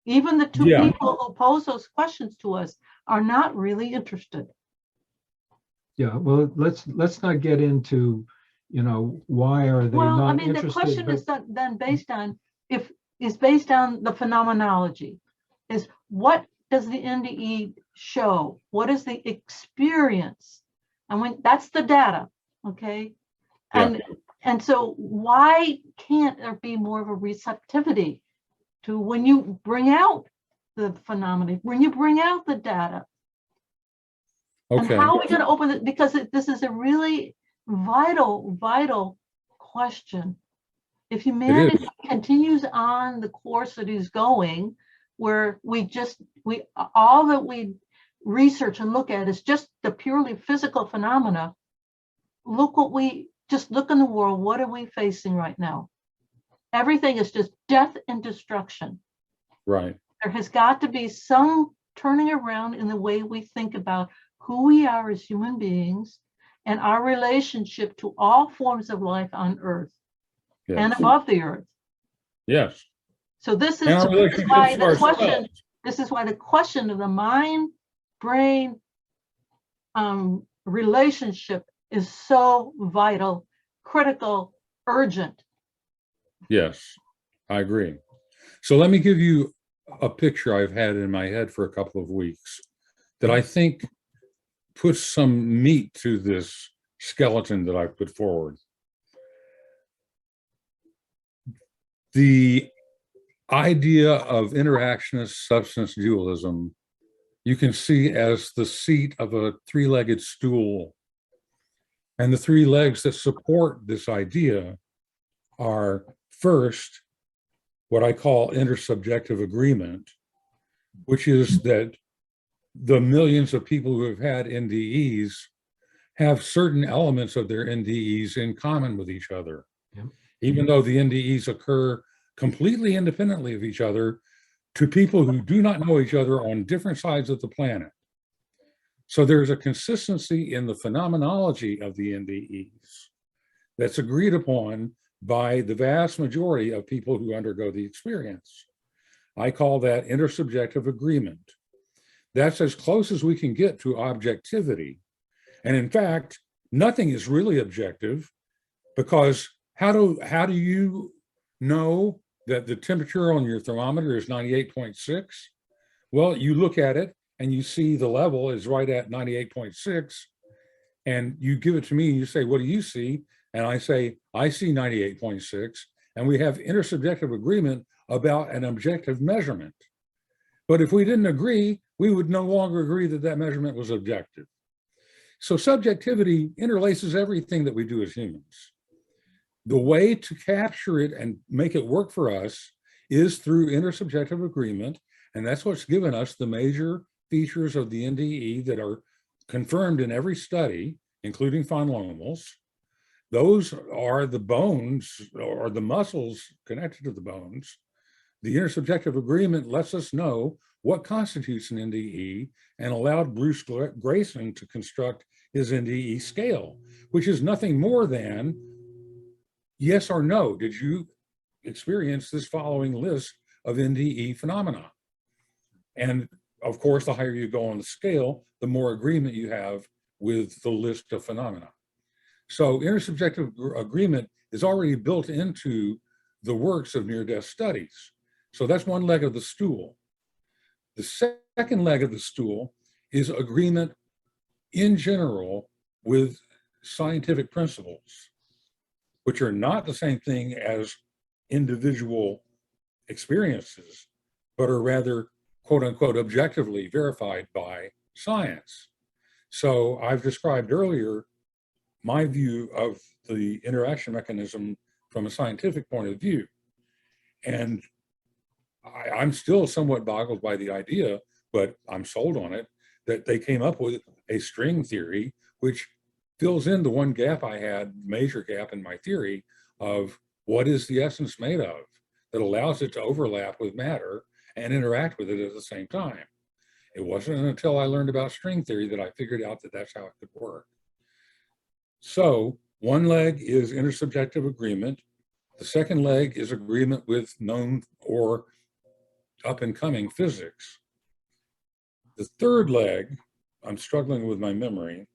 Even the two people who pose those questions to us are not really interested. Yeah, well, let's not get into, why are they not interested? The question is then based on, based on the phenomenology, is what does the NDE show? What is the experience? And that's the data, okay? And so why can't there be more of a receptivity to when you bring out the phenomena, when you bring out the data? Okay. And how are we going to open it? Because this is a really vital question. If humanity continues on the course that is going, where all that we research and look at is just the purely physical phenomena, look in the world, what are we facing right now? Everything is just death and destruction. Right. There has got to be some turning around in the way we think about who we are as human beings and our relationship to all forms of life on Earth and above the Earth. Yes. So this is why the question of the mind-brain relationship is so vital, critical, urgent. Yes, I agree. So let me give you a picture I've had in my head for a couple of weeks that I think puts some meat to this skeleton that I put forward. The idea of interactionist substance dualism, you can see as the seat of a three-legged stool. And the three legs that support this idea are, first, what I call intersubjective agreement, which is that the millions of people who have had NDEs have certain elements of their NDEs in common with each other. Yep. Even though the NDEs occur completely independently of each other to people who do not know each other on different sides of the planet. So there's a consistency in the phenomenology of the NDEs that's agreed upon by the vast majority of people who undergo the experience. I call that intersubjective agreement. That's as close as we can get to objectivity. And in fact, nothing is really objective, because how do you know that the temperature on your thermometer is 98.6? Well, you look at it and you see the level is right at 98.6, and you give it to me and you say, what do you see? And I say, I see 98.6, and we have intersubjective agreement about an objective measurement. But if we didn't agree, we would no longer agree that that measurement was objective. So subjectivity interlaces everything that we do as humans. The way to capture it and make it work for us is through intersubjective agreement, and that's what's given us the major features of the NDE that are confirmed in every study, including von Lommell's. Those are the bones or the muscles connected to the bones. The intersubjective agreement lets us know what constitutes an NDE and allowed Bruce Grayson to construct his NDE scale, which is nothing more than yes or no. Did you experience this following list of NDE phenomena? And of course, the higher you go on the scale, the more agreement you have with the list of phenomena. So intersubjective agreement is already built into the works of near-death studies. So that's one leg of the stool. The second leg of the stool is agreement in general with scientific principles, which are not the same thing as individual experiences, but are rather, quote unquote, objectively verified by science. So I've described earlier my view of the interaction mechanism from a scientific point of view. And I'm still somewhat boggled by the idea, but I'm sold on it, that they came up with a string theory, which fills in the one gap I had, major gap in my theory of what is the essence made of that allows it to overlap with matter and interact with it at the same time. It wasn't until I learned about string theory that I figured out that that's how it could work. So one leg is intersubjective agreement. The second leg is agreement with known or up and coming physics. The third leg, I'm struggling with my memory.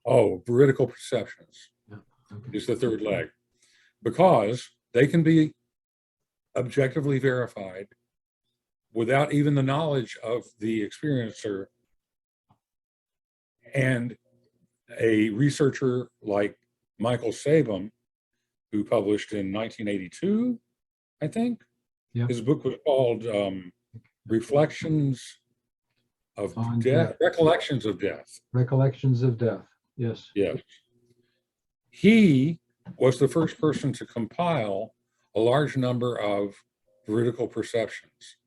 Oh, veridical perceptions is the third leg, because they can be objectively verified without even the knowledge of the experiencer. And a researcher like Michael Sabom, who published in 1982, I think, his book was called Reflections of Death, Recollections of Death. Recollections of Death, yes. Yes. He was the first person to compile a large number of veridical perceptions.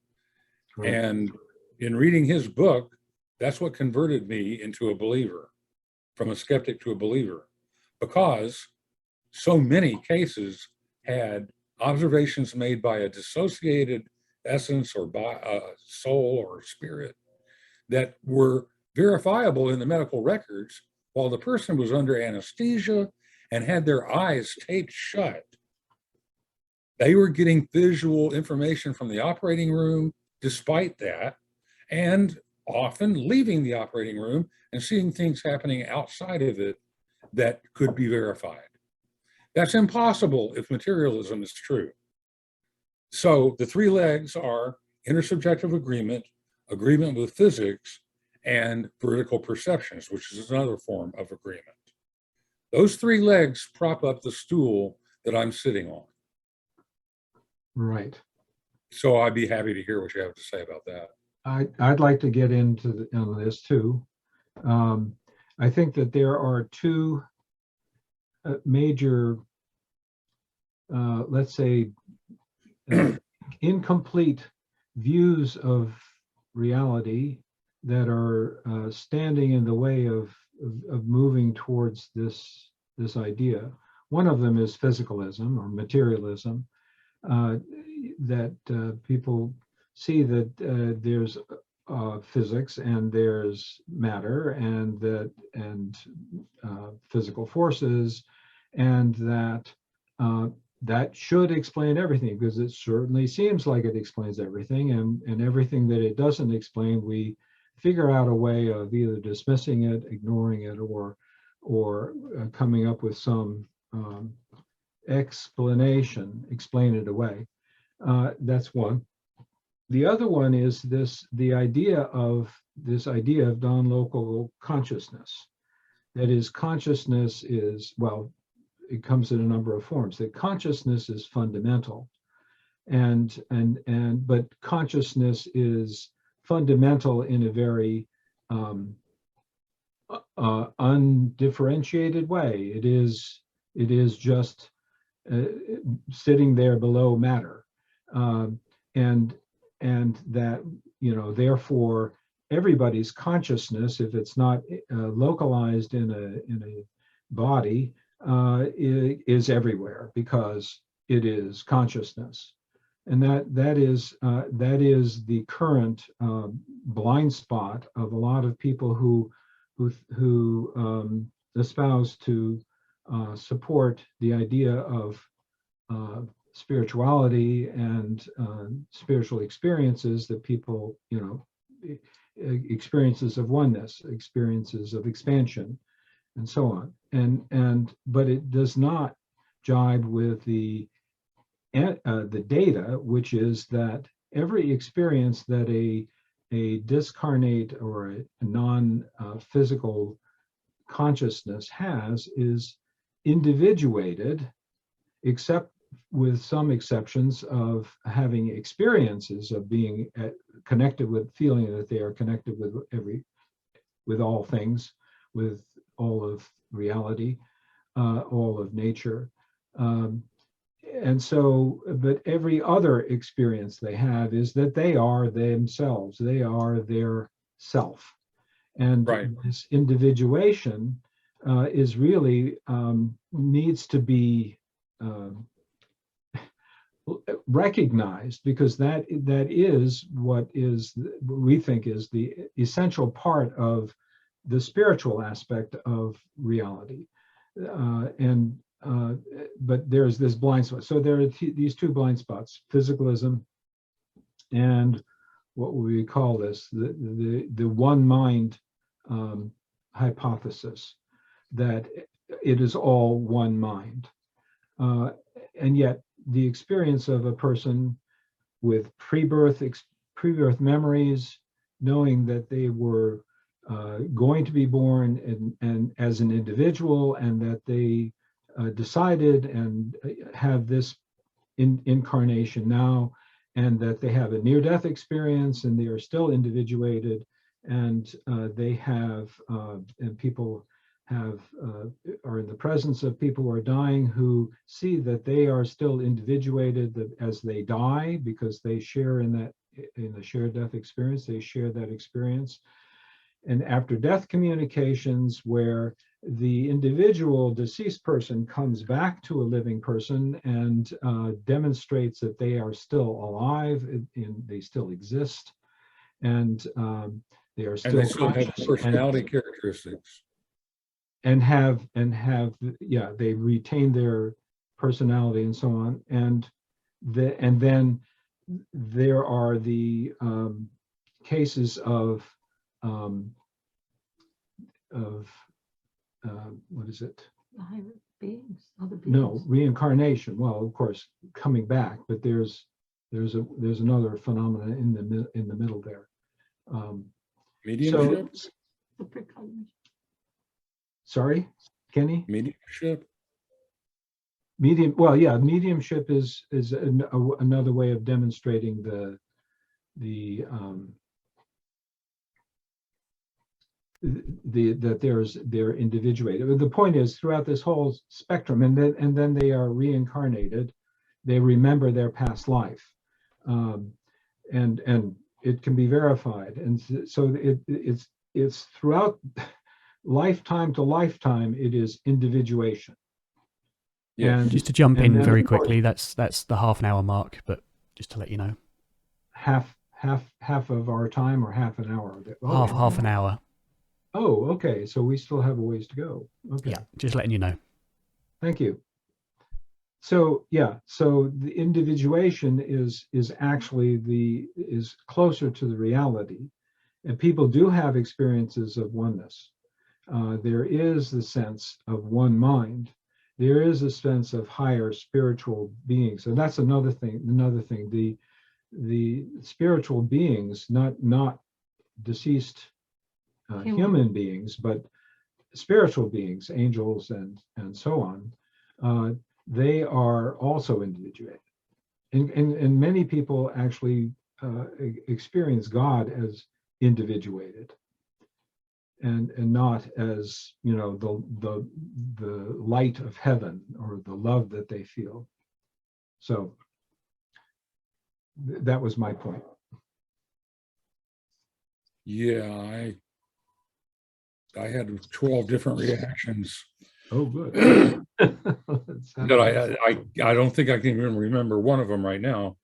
Correct. And in reading his book, that's what converted me into a believer, from a skeptic to a believer, because so many cases had observations made by a dissociated essence or by a soul or spirit that were verifiable in the medical records while the person was under anesthesia and had their eyes taped shut. They were getting visual information from the operating room despite that, and often leaving the operating room and seeing things happening outside of it that could be verified. That's impossible if materialism is true. So the three legs are intersubjective agreement, agreement with physics, and veridical perceptions, which is another form of agreement. Those three legs prop up the stool that I'm sitting on. Right. So I'd be happy to hear what you have to say about that. I'd like to get into this too. I think that there are two major, let's say, incomplete views of reality that are standing in the way of moving towards this idea. One of them is physicalism or materialism, that people see that there's physics and there's matter and physical forces, and that that should explain everything, because it certainly seems like it explains everything, and everything that it doesn't explain, we figure out a way of either dismissing it, ignoring it, or coming up with some explanation, explain it away. That's one. The other one is the idea of non-local consciousness. That is, consciousness is, well, it comes in a number of forms. That consciousness is fundamental, but consciousness is fundamental in a very undifferentiated way. It is just sitting there below matter, and that, you know, therefore everybody's consciousness, if it's not localized in a body, is everywhere, because it is consciousness. And that is the current blind spot of a lot of people who espouse to support the idea of spirituality and spiritual experiences, that people, you know, experiences of oneness, experiences of expansion, and so on. But it does not jibe with the data, which is that every experience that a discarnate or a non-physical consciousness has is individuated, except with some exceptions of having experiences of being connected with, feeling that they are connected with all things, with all of reality, all of nature. And so, but every other experience they have is that they are themselves, they are their self. And Right. this individuation is really needs to be recognized, because that is what we think is the essential part of the spiritual aspect of reality. But there's this blind spot. So there are these two blind spots: physicalism and what would we call this? The one mind hypothesis, that it is all one mind. And yet the experience of a person with pre-birth memories, knowing that they were going to be born and as an individual, and that they decided and have this incarnation now, and that they have a near-death experience and they are still individuated, and they have and people have are in the presence of people who are dying, who see that they are still individuated as they die, because they share in the shared death experience. They share that experience. And after death communications, where the individual deceased person comes back to a living person and demonstrates that they are still alive, they still exist, and they are still, And they still have conscious, personality characteristics. and have they retain their personality and so on. And then there are the cases of what is it? The higher beings, other beings. No, reincarnation. Well, of course, coming back, but there's another phenomenon in the middle there. Mediumship? The precognition. Sorry, Kenny? Mediumship? Well, yeah, mediumship is another way of demonstrating that they're individuated. The point is, throughout this whole spectrum, and then they are reincarnated, they remember their past life, and it can be verified, and so it's throughout lifetime to lifetime, it is individuation. Yeah. And just to jump in then, very quickly, that's the half-an-hour mark, but just to let you know. Half of our time, or half an hour? Half an hour. Oh, okay. So we still have a ways to go. Okay. Yeah, just letting you know. Thank you. So yeah, so the individuation is actually is closer to the reality, and people do have experiences of oneness. There is the sense of one mind. There is a sense of higher spiritual beings, and that's another thing. The spiritual beings, not deceased human beings, but spiritual beings, angels and so on, they are also individuated. And many people actually experience God as individuated. and not as, you know, the light of heaven or the love that they feel. So that was my point. Yeah, I had 12 different reactions Oh, good. that I don't think I can even remember one of them right now.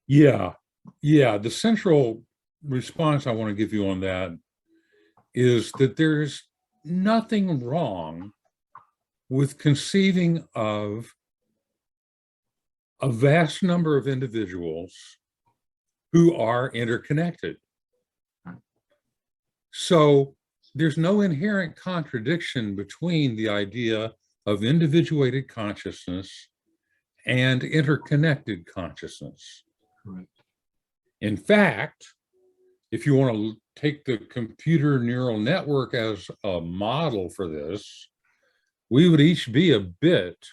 Yeah, the central response I want to give you on that is that there's nothing wrong with conceiving of a vast number of individuals who are interconnected. So there's no inherent contradiction between the idea of individuated consciousness and interconnected consciousness. Correct. In fact, if you want to take the computer neural network as a model for this, we would each be a bit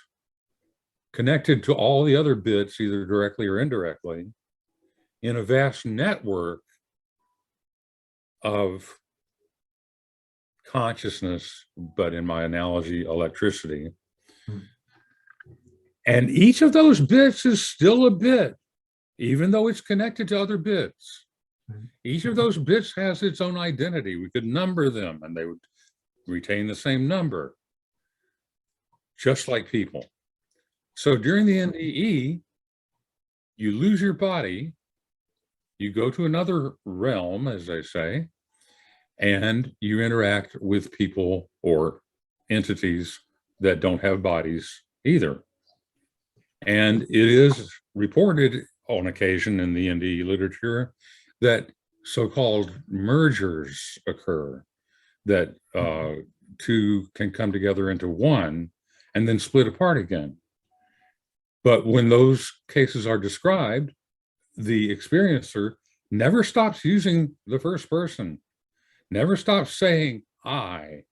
connected to all the other bits, either directly or indirectly, in a vast network of consciousness, but in my analogy, electricity. And each of those bits is still a bit, even though it's connected to other bits. Each of those bits has its own identity. We could number them and they would retain the same number, just like people. So during the NDE, you lose your body, you go to another realm, as they say, and you interact with people or entities that don't have bodies either. And it is reported on occasion in the NDE literature that so-called mergers occur, that two can come together into one and then split apart again. But when those cases are described, the experiencer never stops using the first person, never stops saying I,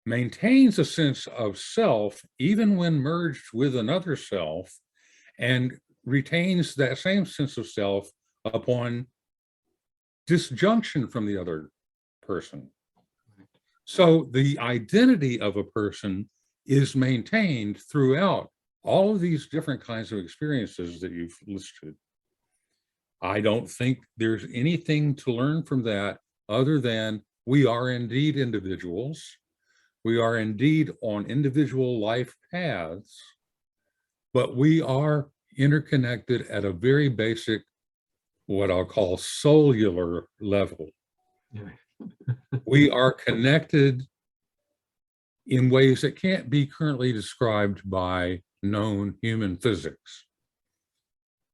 maintains a sense of self even when merged with another self, and retains that same sense of self upon disjunction from the other person. So the identity of a person is maintained throughout all of these different kinds of experiences that you've listed. I don't think there's anything to learn from that other than we are indeed individuals. We are indeed on individual life paths, but we are interconnected at a very basic, what I'll call cellular level. We are connected in ways that can't be currently described by known human physics.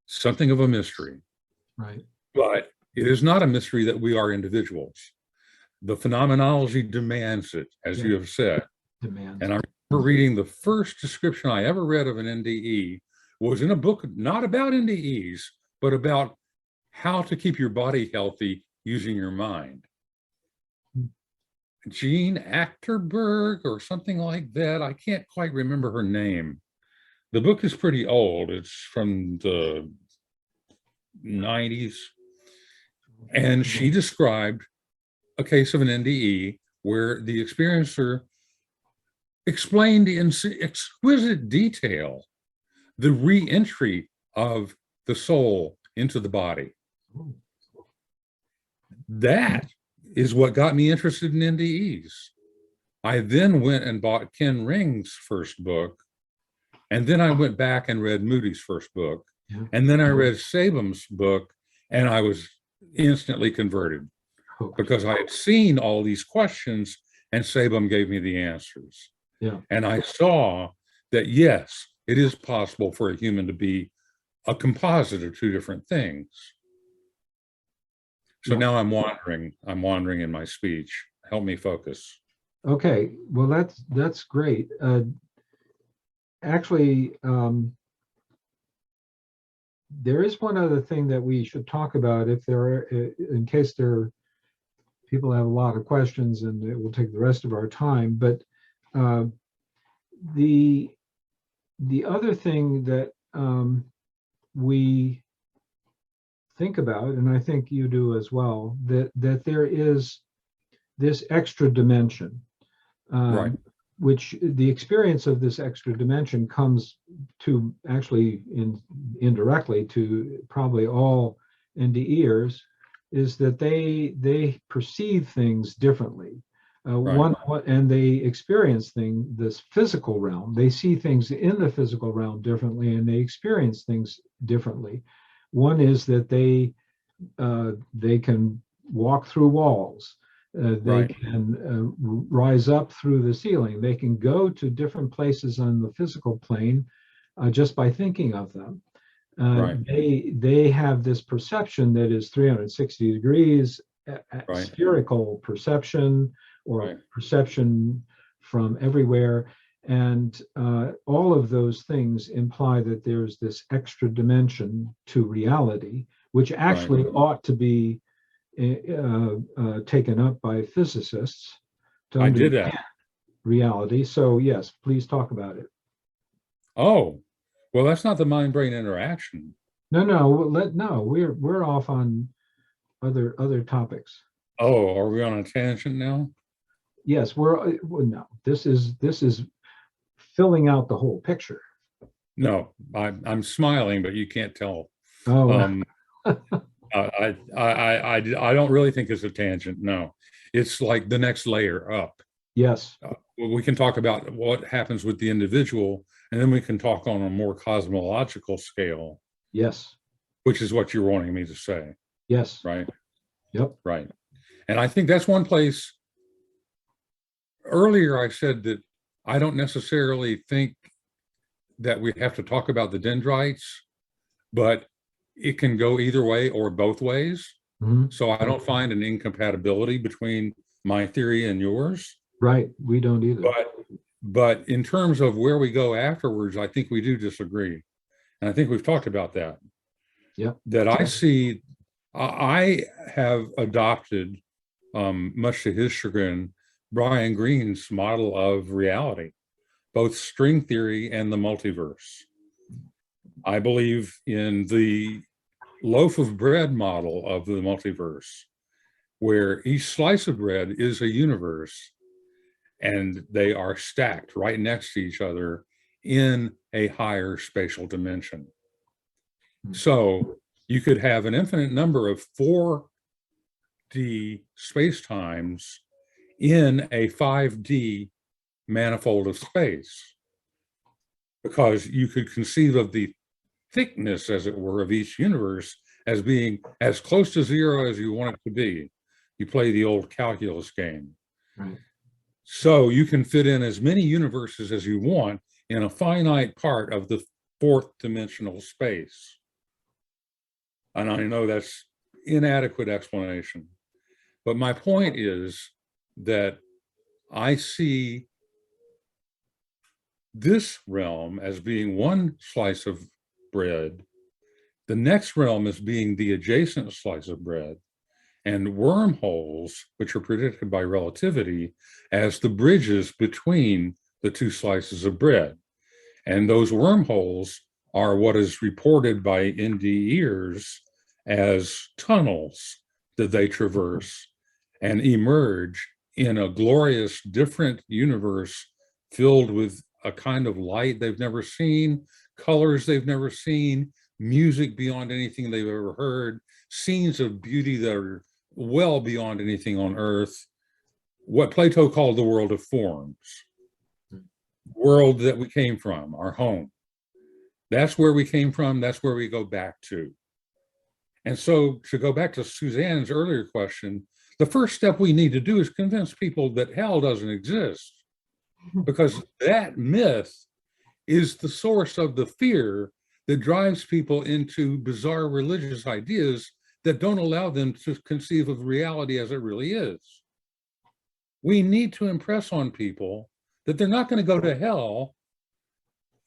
Something of a mystery. Right. But it is not a mystery that we are individuals. The phenomenology demands it, as you have said. Demands. And I remember reading the first description I ever read of an NDE was in a book not about NDEs, but about how to keep your body healthy using your mind. Jean Achterberg or something like that. I can't quite remember her name. The book is pretty old. It's from the 90s. And she described a case of an NDE where the experiencer explained in exquisite detail the re-entry of the soul into the body. That is what got me interested in NDEs. I then went and bought Ken Ring's first book, and then I went back and read Moody's first book, and then I read Sabom's book, and I was instantly converted because I had seen all these questions and Sabom gave me the answers. And I saw that, yes, it is possible for a human to be a composite of two different things. So now I'm wandering in my speech. Help me focus. Okay, well, that's great. Actually, there is one other thing that we should talk about if there are, in case people have a lot of questions, and it will take the rest of our time. But the other thing that we think about, and I think you do as well, that there is this extra dimension, Right. which the experience of this extra dimension comes to actually indirectly to probably all NDEers, is that they perceive things differently. Right. And they experience this physical realm. They see things in the physical realm differently, and they experience things differently. One is that they can walk through walls. They Right. can rise up through the ceiling. They can go to different places on the physical plane just by thinking of them. Right. They have this perception that is 360 degrees, Right. spherical perception, or Right. perception from everywhere. And all of those things imply that there's this extra dimension to reality, which actually ought to be taken up by physicists to I did understand that. reality. So yes, please talk about it. Oh, well, that's not the mind-brain interaction. No, we're off on other topics. Oh, are we on a tangent now? Yes, no. This is filling out the whole picture. No, I'm smiling, but you can't tell. Oh, Um, I don't really think it's a tangent. No, it's like the next layer up. yes, We can talk about what happens with the individual, and then we can talk on a more cosmological scale, yes, which is what you're wanting me to say, yes. right? Yep. Right. And I think that's one place. Earlier, I said that I don't necessarily think that we have to talk about the dendrites, but it can go either way or both ways. Mhm. So I don't find an incompatibility between my theory and yours. Right. We don't either. But in terms of where we go afterwards, I think we do disagree. And I think we've talked about that. Yep. That I have adopted, much to his chagrin, Brian Greene's model of reality, both string theory and the multiverse. I believe in the loaf of bread model of the multiverse, where each slice of bread is a universe and they are stacked right next to each other in a higher spatial dimension. So you could have an infinite number of 4D space-times in a 5D manifold of space, because you could conceive of the thickness, as it were, of each universe as being as close to zero as you want it to be. You play the old calculus game. Right. So you can fit in as many universes as you want in a finite part of the fourth dimensional space. And I know that's inadequate explanation, but my point is that I see this realm as being one slice of bread, the next realm as being the adjacent slice of bread, and wormholes, which are predicted by relativity, as the bridges between the two slices of bread. And those wormholes are what is reported by NDEers as tunnels that they traverse and emerge in a glorious, different universe filled with a kind of light they've never seen, colors they've never seen, music beyond anything they've ever heard, scenes of beauty that are well beyond anything on earth, what Plato called the world of forms, world that we came from, our home. That's where we came from, that's where we go back to. And so to go back to Suzanne's earlier question, the first step we need to do is convince people that hell doesn't exist, because that myth is the source of the fear that drives people into bizarre religious ideas that don't allow them to conceive of reality as it really is. We need to impress on people that they're not going to go to hell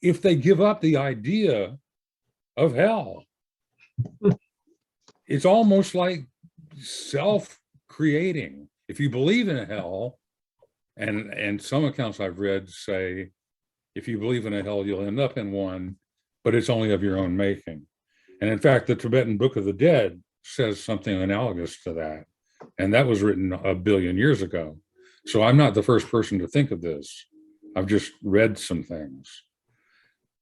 if they give up the idea of hell. It's almost like self-creating. If you believe in a hell, and some accounts I've read say, if you believe in a hell, you'll end up in one, but it's only of your own making. And in fact, the Tibetan Book of the Dead says something analogous to that. And that was written a billion years ago. So I'm not the first person to think of this. I've just read some things.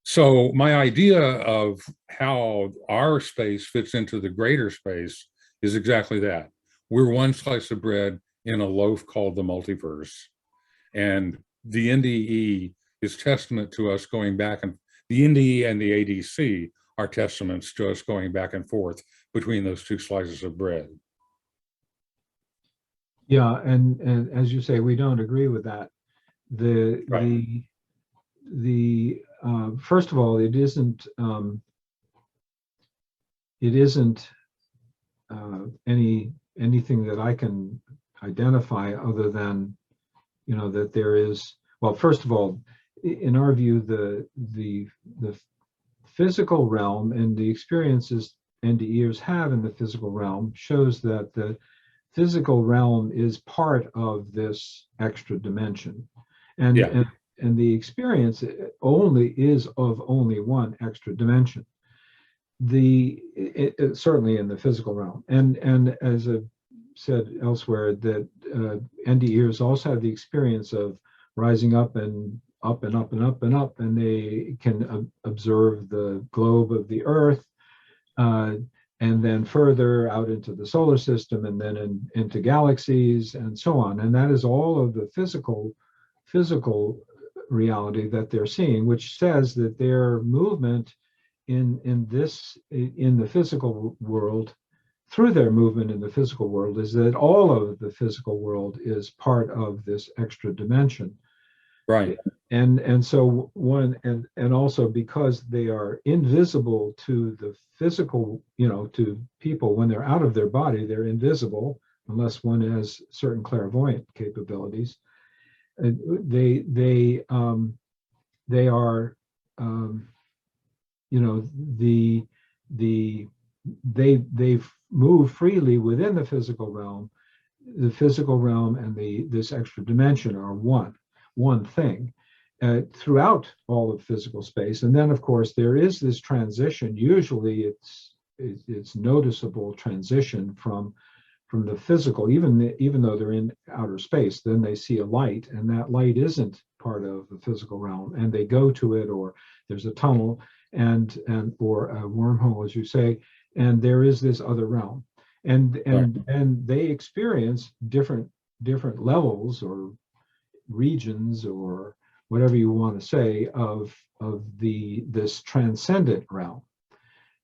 So my idea of how our space fits into the greater space is exactly that. We're one slice of bread in a loaf called the multiverse. And the NDE is testament to us going back, and the NDE and the ADC are testaments to us going back and forth between those two slices of bread. Yeah, and as you say, we don't agree with that. Right. The first of all, it isn't anything that I can identify other than, you know, that there is, well, first of all, in our view, the physical realm and the experiences NDEers have in the physical realm shows that the physical realm is part of this extra dimension, and Yeah. and the experience only is of only one extra dimension. Certainly in the physical realm, and as I've said elsewhere, that NDEers also have the experience of rising up and up and up and up and up, and they can observe the globe of the Earth, and then further out into the solar system, and then into galaxies, and so on. And that is all of the physical reality that they're seeing, which says that their movement in the physical world, through their movement in the physical world, is that all of the physical world is part of this extra dimension. Right. And so one, and also because they are invisible to the physical, you know, to people when they're out of their body, they're invisible unless one has certain clairvoyant capabilities. They are, you know, they move freely within the physical realm. The physical realm and this extra dimension are one thing throughout all of physical space. And then, of course, there is this transition. Usually, it's noticeable transition from the physical, even though they're in outer space. Then they see a light, and that light isn't part of the physical realm, and they go to it, or there's a tunnel and or a wormhole, as you say, and there is this other realm, and they experience different levels or regions or whatever you want to say of this transcendent realm,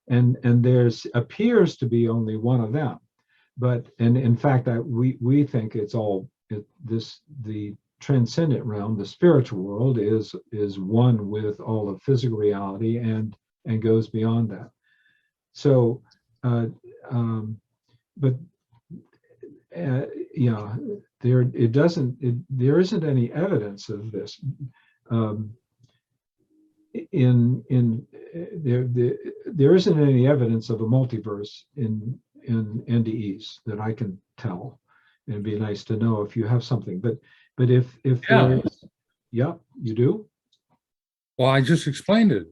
and there's appears to be only one of them, but in fact we think it's all the transcendent realm, the spiritual world, is one with all of physical reality and goes beyond that. So but yeah, there isn't any evidence of this. There isn't any evidence of a multiverse in NDEs that I can tell. It'd be nice to know if you have something, but if there is, yeah, you do. Well, I just explained it.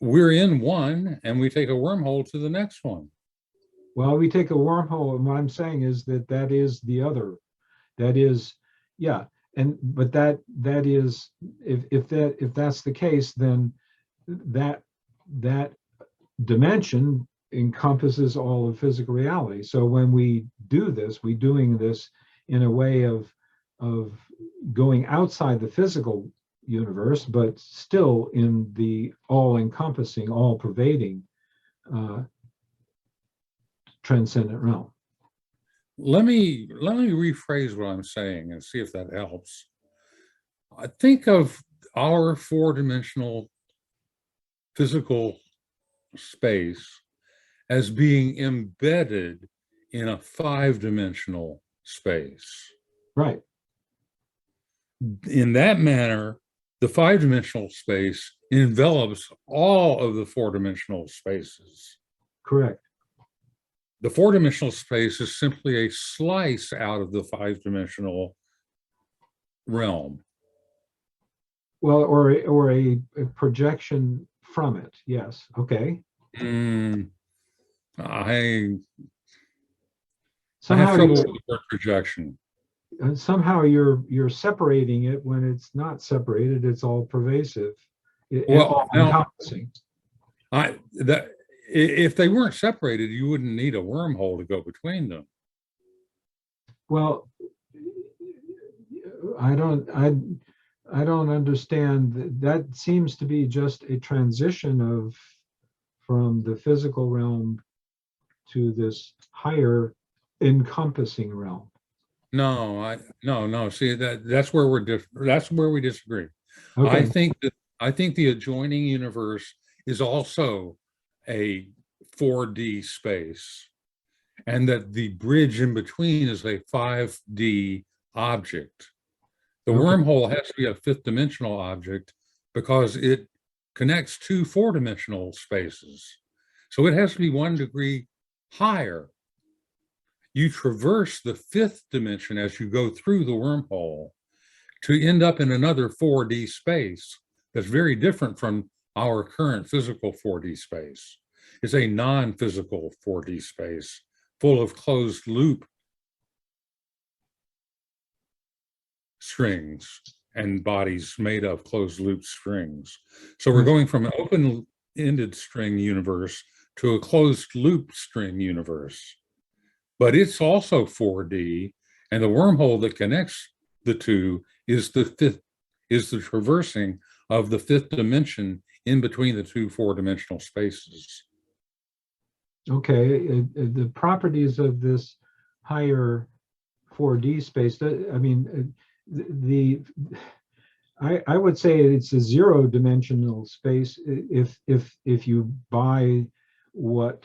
We're in one and we take a wormhole to the next one. Well, we take a wormhole, and what I'm saying is that is the other. That is, yeah, but that is, if that's the case, then that dimension encompasses all of physical reality. So when we do this, we're doing this in a way of going outside the physical universe, but still in the all-encompassing, all-pervading transcendent realm. Let me rephrase what I'm saying and see if that helps. I think of our four-dimensional physical space as being embedded in a five-dimensional space. Right. In that manner, the five-dimensional space envelops all of the four-dimensional spaces. Correct. The four-dimensional space is simply a slice out of the five-dimensional realm. Well, or a projection from it. Yes. Okay. Mm, I have Somehow trouble you with the word projection. somehow you're separating it when it's not separated. It's all pervasive, Well, all now encompassing. if they weren't separated, you wouldn't need a wormhole to go between them. Well, I don't understand. That seems to be just a transition from the physical realm to this higher encompassing realm. No. See, that's where that's where we disagree. I Okay. think the adjoining universe is also a 4D space, and that the bridge in between is a 5D object. The Okay. wormhole has to be a fifth dimensional object because it connects two four-dimensional spaces. So it has to be 1 degree higher. You traverse the fifth dimension as you go through the wormhole to end up in another 4D space that's very different from our current physical 4D space. It's a non-physical 4D space full of closed loop strings and bodies made of closed loop strings. So we're going from an open-ended string universe to a closed loop string universe. But it's also 4D, and the wormhole that connects the two is the traversing of the fifth dimension in between the two four-dimensional spaces. Okay. The properties of this higher 4D space, I mean, I would say it's a zero-dimensional space if you buy what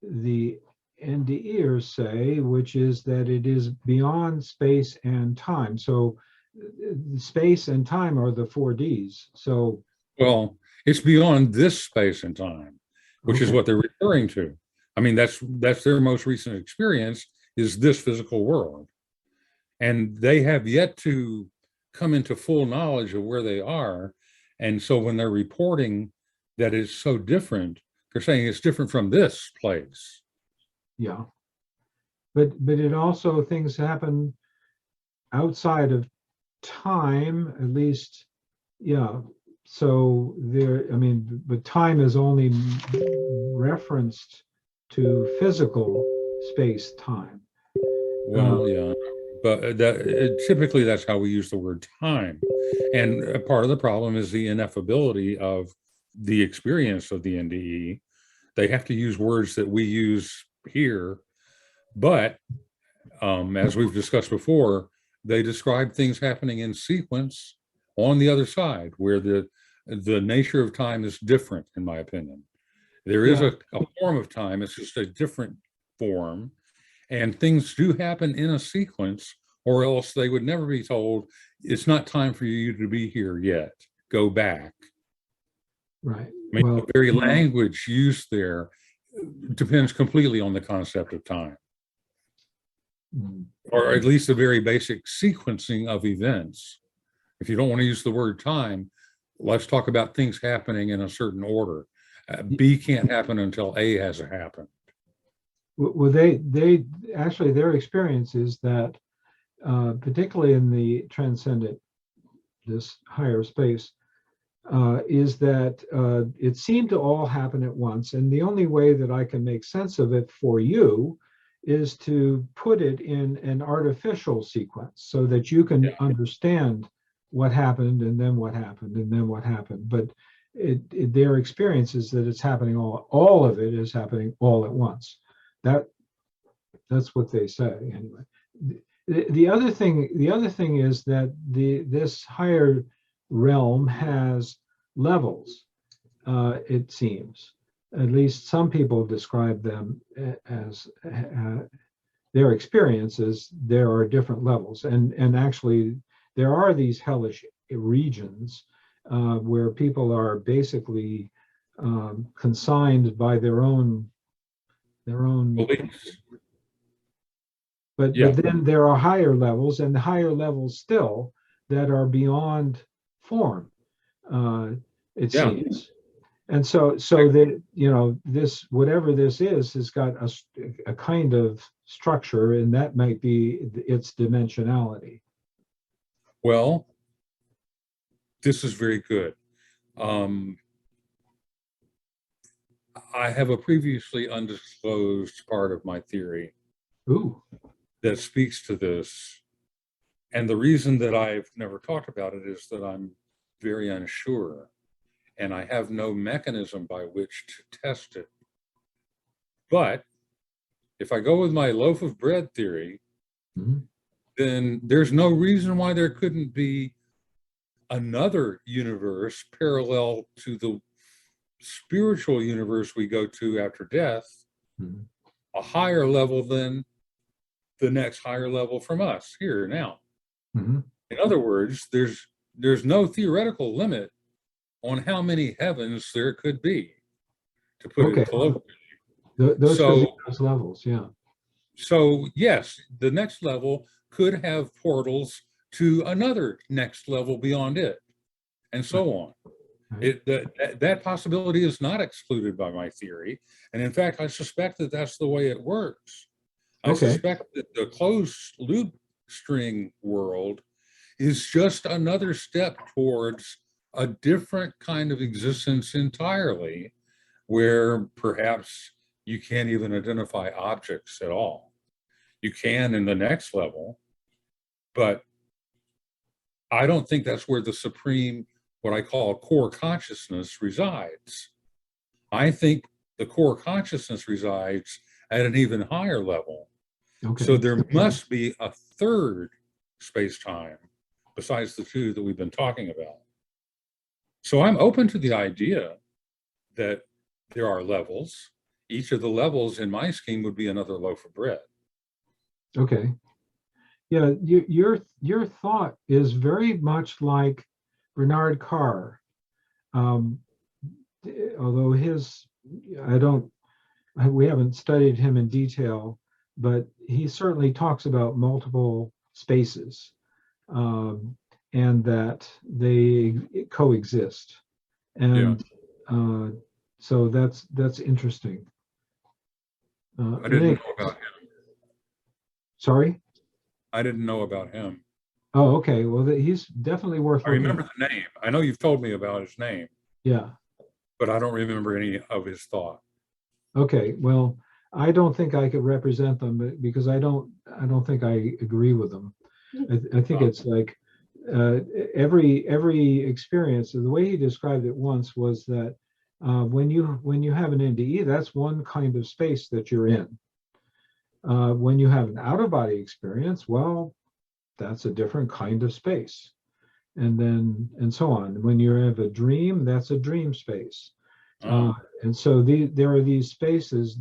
the NDEers say, which is that it is beyond space and time. So space and time are the 4Ds. So, well, it's beyond this space and time, which is okay. what they're referring to. I mean, that's their most recent experience is this physical world. And they have yet to come into full knowledge of where they are. And so when they're reporting that it's so different, they're saying it's different from this place. Yeah. But it also, things happen outside of time, at least, yeah. So there, I mean, but time is only referenced to physical space time. Well, yeah, but typically that's how we use the word time. And a part of the problem is the ineffability of the experience of the NDE. They have to use words that we use here, but as we've discussed before, they describe things happening in sequence on the other side, where the nature of time is different, in my opinion. There is a form of time, it's just a different form, and things do happen in a sequence, or else they would never be told, it's not time for you to be here yet, go back. Right. I mean, Well, the very language used there depends completely on the concept of time, or at least a very basic sequencing of events. If you don't want to use the word time, let's talk about things happening in a certain order. B can't happen until A has happened. well, they actually, their experience is that, particularly in the transcendent, this higher space, is that it seemed to all happen at once. And the only way that I can make sense of it for you is to put it in an artificial sequence so that you can understand what happened and then what happened and then what happened. But their experience is that it's happening all of it is happening all at once. That's what they say anyway. The other thing is that this higher realm has levels. It seems, at least some people describe them as their experiences. There are different levels, and actually there are these hellish regions where people are basically consigned by their own Beliefs. but then there are higher levels, and the higher levels still that are beyond form, it seems. And so that, this, whatever this is, has got a kind of structure, and that might be its dimensionality. Well, this is very good. I have a previously undisclosed part of my theory Ooh. that speaks to this. And the reason that I've never talked about it is that I'm very unsure, and I have no mechanism by which to test it. But if I go with my loaf of bread theory, then there's no reason why there couldn't be another universe parallel to the spiritual universe we go to after death, a higher level than the next higher level from us here now. In other words, there's no theoretical limit on how many heavens there could be, to put it colloquially. Those could be those levels, yeah. So yes, the next level could have portals to another next level beyond it, and so on. That possibility is not excluded by my theory, and in fact, I suspect that that's the way it works. I suspect that the closed loop string world is just another step towards a different kind of existence entirely, where perhaps you can't even identify objects at all. You can in the next level, but I don't think that's where the supreme, what I call core consciousness, resides. I think the core consciousness resides at an even higher level. So there must be a third space-time besides the two that we've been talking about. So I'm open to the idea that there are levels. Each of the levels in my scheme would be another loaf of bread. Okay. Yeah, your thought is very much like Bernard Carr. Although we haven't studied him in detail, but he certainly talks about multiple spaces, and that they coexist. And so that's interesting. I didn't know about him. Sorry? I didn't know about him. Oh, okay. Well, he's definitely worth I looking remember the name. I know you've told me about his name. Yeah. But I don't remember any of his thought. Okay. Well, I don't think I could represent them because I don't think I agree with them. I think it's like every experience. The way he described it once was that when you have an NDE, that's one kind of space that you're in. When you have an out-of-body experience, well, that's a different kind of space, and so on. When you have a dream, that's a dream space. And so there are these spaces,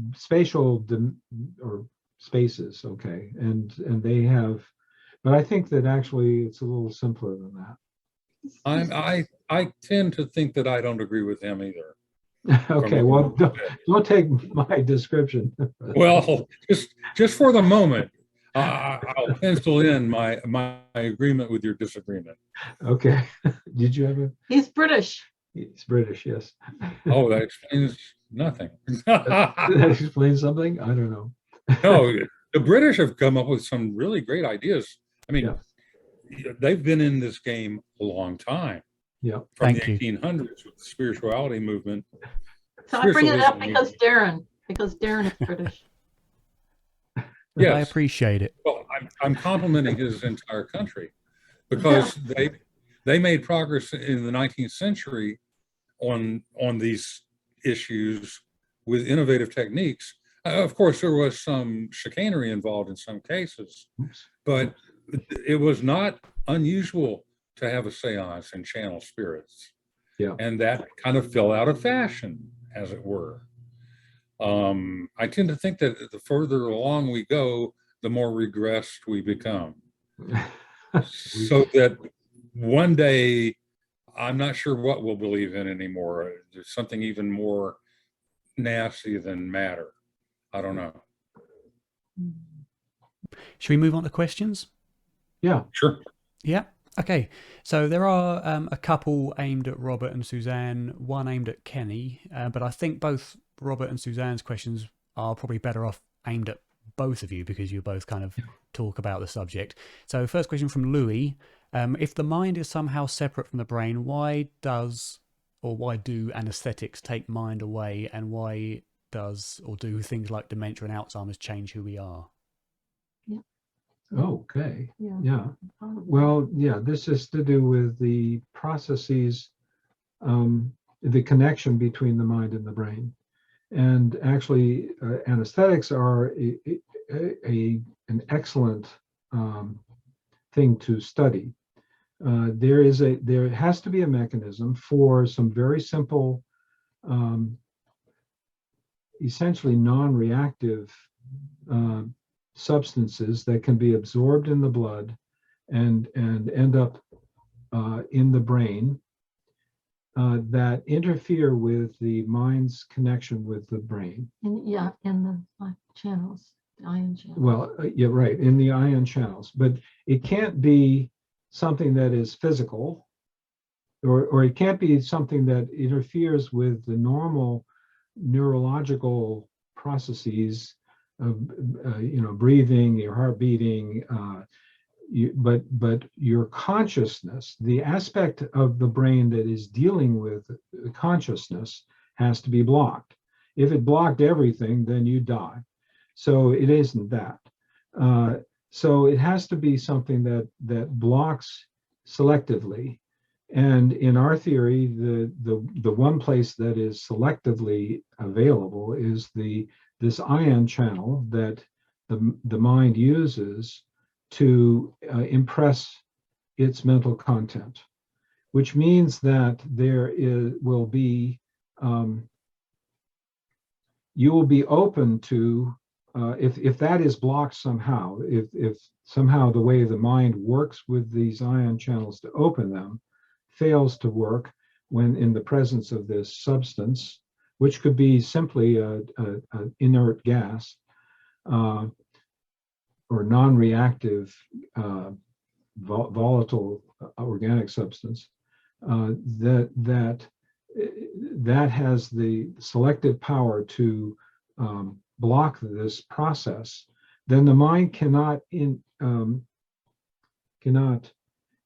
or spaces, okay, and they have, but I think that actually it's a little simpler than that. I tend to think that I don't agree with him either. Okay, well, don't take my description. Well, just for the moment, I'll pencil in my agreement with your disagreement. Okay. Did you have a? He's British. He's British, yes. Oh, that explains nothing. That explains something? I don't know. No, the British have come up with some really great ideas. I mean, they've been in this game a long time. Yeah. From the 1800s with the spirituality movement. So I bring it up because Darren is British. Yes. I appreciate it. Well, I'm complimenting his entire country because they made progress in the 19th century on these issues with innovative techniques. Of course, there was some chicanery involved in some cases, but it was not unusual to have a seance and channel spirits. Yeah. And that kind of fell out of fashion, as it were. I tend to think that the further along we go, the more regressed we become. So that one day, I'm not sure what we'll believe in anymore. There's something even more nasty than matter. I don't know. Should we move on to questions? Yeah. Sure. Yeah. Okay, so there are a couple aimed at Robert and Suzanne, one aimed at Kenny, but I think both Robert and Suzanne's questions are probably better off aimed at both of you because you both kind of talk about the subject. So, first question from Louis. If the mind is somehow separate from the brain, why do anesthetics take mind away, and why does or do things like dementia and Alzheimer's change who we are? Okay. Yeah. Yeah. Probably. Well, yeah, this is to do with the processes, the connection between the mind and the brain. And actually, anesthetics are an excellent thing to study. There has to be a mechanism for some very simple, essentially non-reactive substances that can be absorbed in the blood and end up in the brain that interfere with the mind's connection with the brain. In the channels, the ion channels. Well, yeah, right, in the ion channels. But it can't be something that is physical, or it can't be something that interferes with the normal neurological processes of breathing, your heart beating, but your consciousness, the aspect of the brain that is dealing with consciousness, has to be blocked. If it blocked everything, then you die. So it isn't that. So it has to be something that blocks selectively. And in our theory, the one place that is selectively available is this ion channel that the mind uses to impress its mental content, which means that will be you will be open to if that is blocked somehow, if somehow the way the mind works with these ion channels to open them fails to work when in the presence of this substance, which could be simply an inert gas or non-reactive volatile organic substance, that has the selective power to block this process, then the mind cannot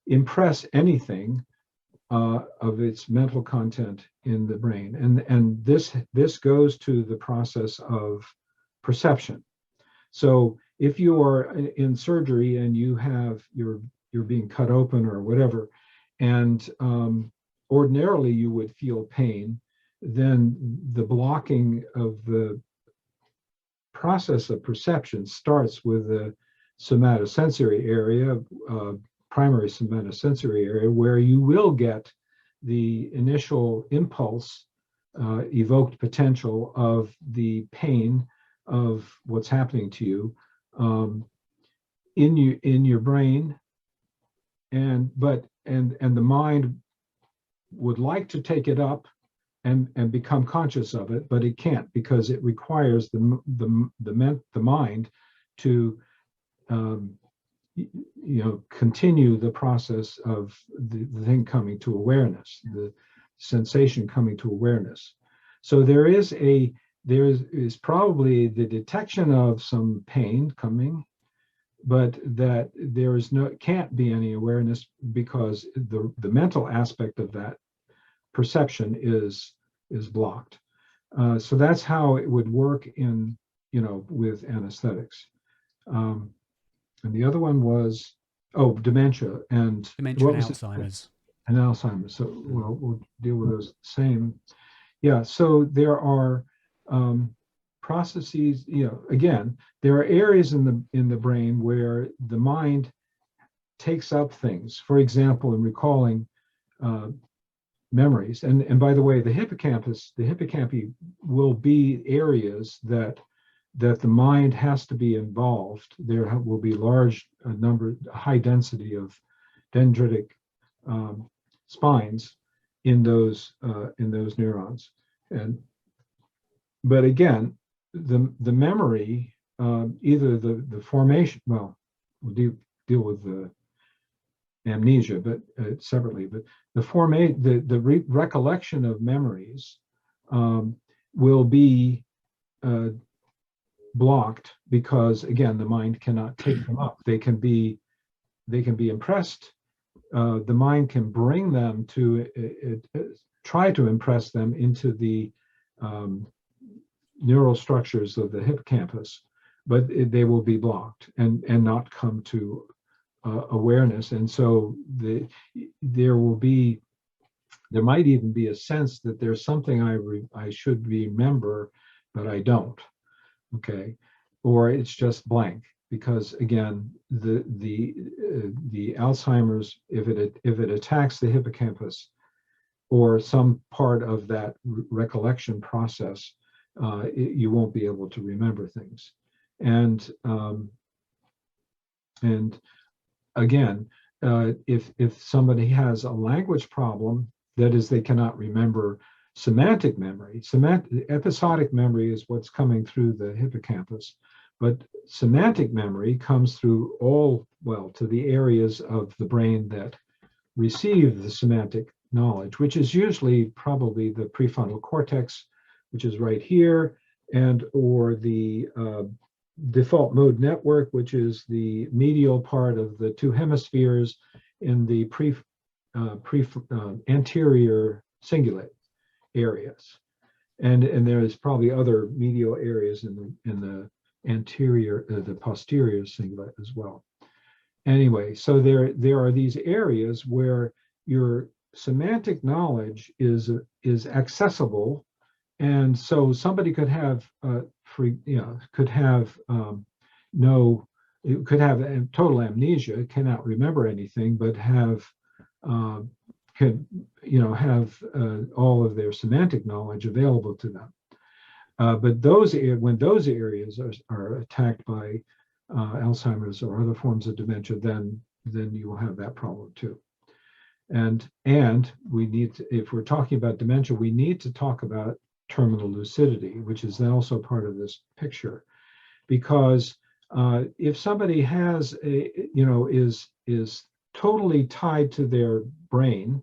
impress anything of its mental content in the brain, and this goes to the process of perception. So if you are in surgery and you're being cut open or whatever, and ordinarily you would feel pain, then the blocking of the process of perception starts with the somatosensory area, primary somatosensory area, where you will get the initial impulse, evoked potential of the pain of what's happening to you in your brain, and the mind would like to take it up and become conscious of it, but it can't, because it requires the mind to continue the process of the thing coming to awareness, the sensation coming to awareness. So there is probably the detection of some pain coming, but that can't be any awareness because the mental aspect of that perception is blocked. So that's how it would work with anesthetics. And the other one was dementia and Alzheimer's. And Alzheimer's. So we'll deal with those same. Yeah. So there are processes. Again, there are areas in the brain where the mind takes up things. For example, in recalling memories. And by the way, the hippocampi will be areas that the mind has to be involved. There will be high density of dendritic spines in those neurons. But again, the memory, either the formation. Well, we'll deal with amnesia, but separately. But the recollection of memories will be blocked because, again, the mind cannot take them up. They can be impressed. The mind can bring them to try to impress them into the neural structures of the hippocampus, but they will be blocked and not come to awareness. And so there might even be a sense that there's something I should remember, but I don't. Okay, or it's just blank, because again, the Alzheimer's, if it attacks the hippocampus or some part of that recollection process, you won't be able to remember things. And again, if somebody has a language problem, that is, they cannot remember semantic memory. Episodic memory is what's coming through the hippocampus, but semantic memory comes through to the areas of the brain that receive the semantic knowledge, which is usually probably the prefrontal cortex, which is right here, or the default mode network, which is the medial part of the two hemispheres in the anterior cingulate areas, and there's probably other medial areas in the anterior, the posterior cingulate as well. Anyway, so there are these areas where your semantic knowledge is accessible, and so somebody could have total amnesia, cannot remember anything, but have all of their semantic knowledge available to them. But when those areas are attacked by Alzheimer's or other forms of dementia, then you will have that problem too. And we need to, if we're talking about dementia, we need to talk about terminal lucidity, which is also part of this picture, because if somebody has is totally tied to their brain,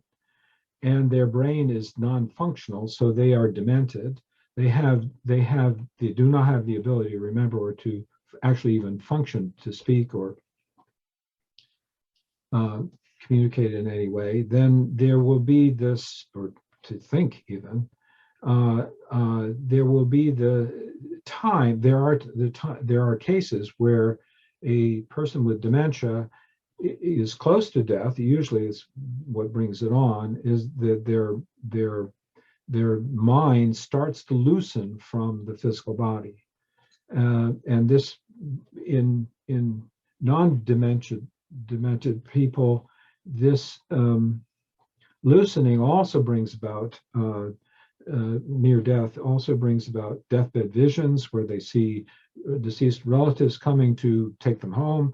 and their brain is non-functional, so they are demented. They do not have the ability to remember or to actually even function, to speak or communicate in any way. Then there will be this, or to think even, there will be the time. There are cases where a person with dementia is close to death. Usually, is what brings it on, is that their mind starts to loosen from the physical body, and this in non-demented people, this loosening also brings about near death, also brings about deathbed visions where they see deceased relatives coming to take them home.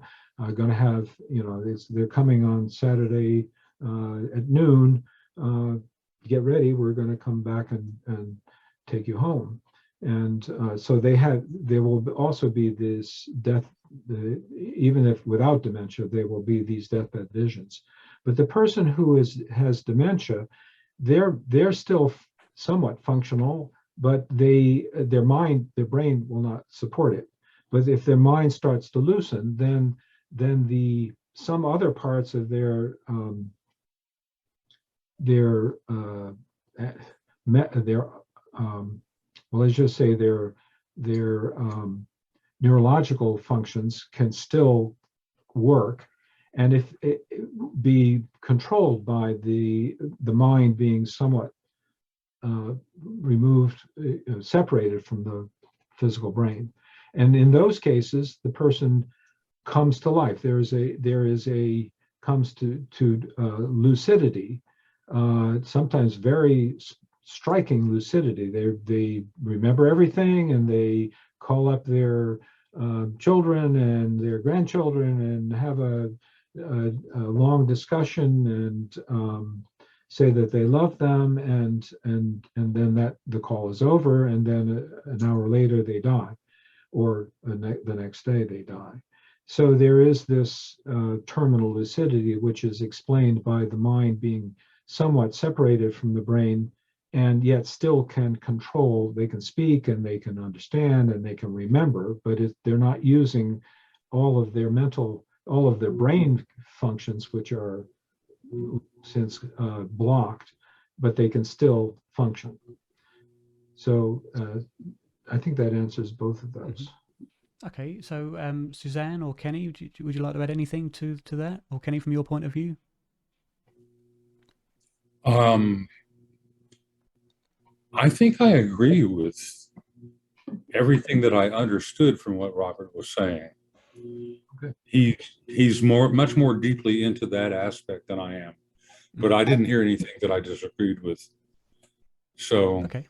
Going to have, they're coming on Saturday at noon. Get ready, we're going to come back and take you home. And so there will also be this death, even if without dementia, there will be these deathbed visions. But the person who has dementia, they're still somewhat functional, but their brain will not support it. But if their mind starts to loosen, then some other parts of their let's just say their neurological functions can still work, and if it be controlled by the mind being somewhat removed, separated from the physical brain. And in those cases, the person comes to life. Comes to lucidity, sometimes very striking lucidity. They remember everything, and they call up their children and their grandchildren and have a long discussion and say that they love them, and then the call is over, and then an hour later they die, or the next day they die. So there is this terminal lucidity, which is explained by the mind being somewhat separated from the brain, and yet still can control. They can speak and they can understand and they can remember, but they're not using all of their brain functions, which are since blocked, but they can still function. So I think that answers both of those. Okay, so Suzanne or Kenny, would you like to add anything to that, or Kenny, from your point of view? I think I agree with everything that I understood from what Robert was saying. Okay. He's much more deeply into that aspect than I am, but I didn't hear anything that I disagreed with. So Okay,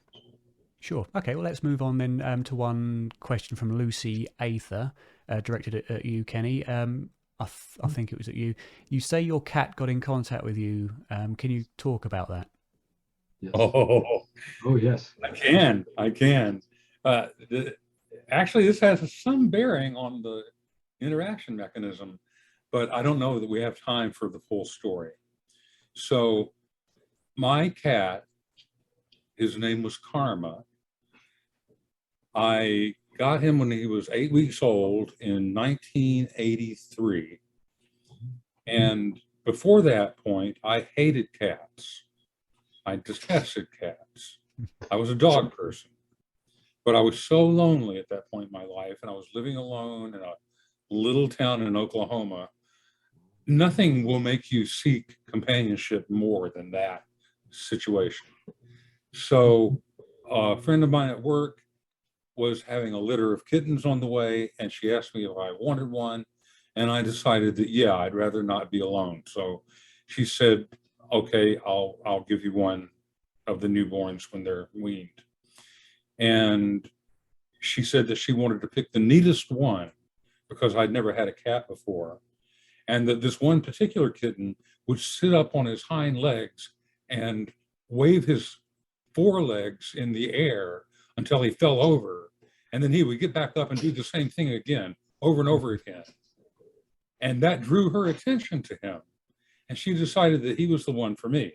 sure. Okay, well, let's move on then to one question from Lucy Ather, directed at you, Kenny. I think it was at you. You say your cat got in contact with you. Can you talk about that? Yes. Oh, yes. I can. Actually, this has some bearing on the interaction mechanism, but I don't know that we have time for the full story. So my cat, his name was Karma. I got him when he was 8 weeks old in 1983. And before that point, I hated cats. I detested cats. I was a dog person, but I was so lonely at that point in my life, and I was living alone in a little town in Oklahoma. Nothing will make you seek companionship more than that situation. So a friend of mine at work was having a litter of kittens on the way, and she asked me if I wanted one, and I decided that, yeah, I'd rather not be alone. So she said, okay, I'll give you one of the newborns when they're weaned. And she said that she wanted to pick the neatest one because I'd never had a cat before. And that this one particular kitten would sit up on his hind legs and wave his forelegs in the air until he fell over. And then he would get back up and do the same thing again, over and over again. And that drew her attention to him. And she decided that he was the one for me.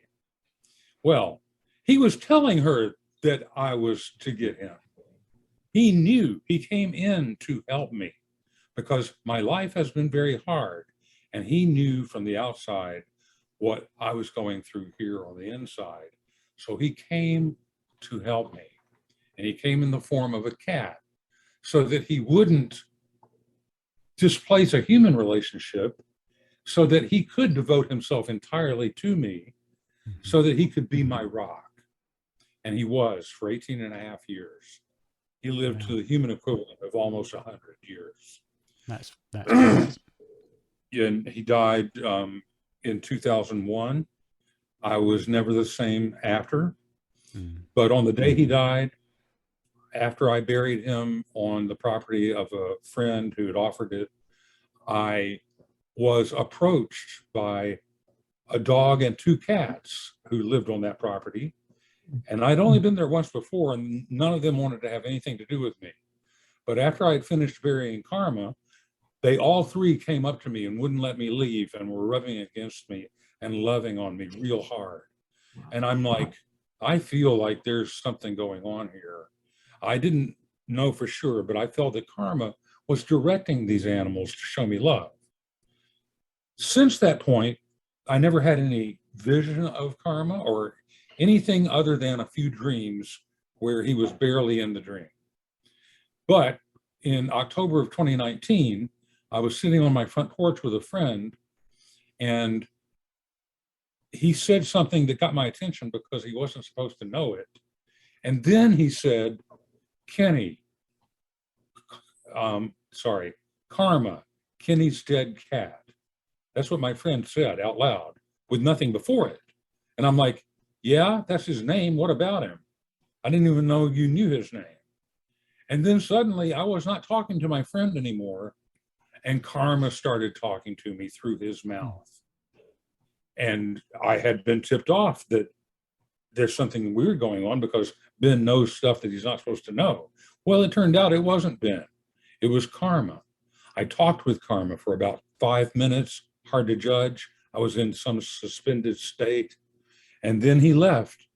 Well, he was telling her that I was to get him. He knew. He came in to help me because my life has been very hard. And he knew from the outside what I was going through here on the inside. So he came to help me. And he came in the form of a cat so that he wouldn't displace a human relationship, so that he could devote himself entirely to me, so that he could be my rock. And he was for 18 and a half years. He lived to the human equivalent of almost 100 years. That's And he died in 2001. I was never the same after. But on the day he died, after I buried him on the property of a friend who had offered it, I was approached by a dog and 2 cats who lived on that property. And I'd only been there once before, and none of them wanted to have anything to do with me. But after I had finished burying Karma, they all 3 came up to me and wouldn't let me leave and were rubbing against me and loving on me real hard. And I'm like, I feel like there's something going on here. I didn't know for sure, but I felt that Karma was directing these animals to show me love. Since that point, I never had any vision of Karma or anything other than a few dreams where he was barely in the dream. But in October of 2019, I was sitting on my front porch with a friend, and he said something that got my attention because he wasn't supposed to know it. And then he said, Kenny, Karma, Kenny's dead cat. That's what my friend said out loud with nothing before it. And I'm like, yeah, that's his name. What about him? I didn't even know you knew his name. And then suddenly I was not talking to my friend anymore. And Karma started talking to me through his mouth. And I had been tipped off that there's something weird going on because Ben knows stuff that he's not supposed to know. Well, it turned out it wasn't Ben. It was Karma. I talked with Karma for about 5 minutes, hard to judge. I was in some suspended state. And then he left,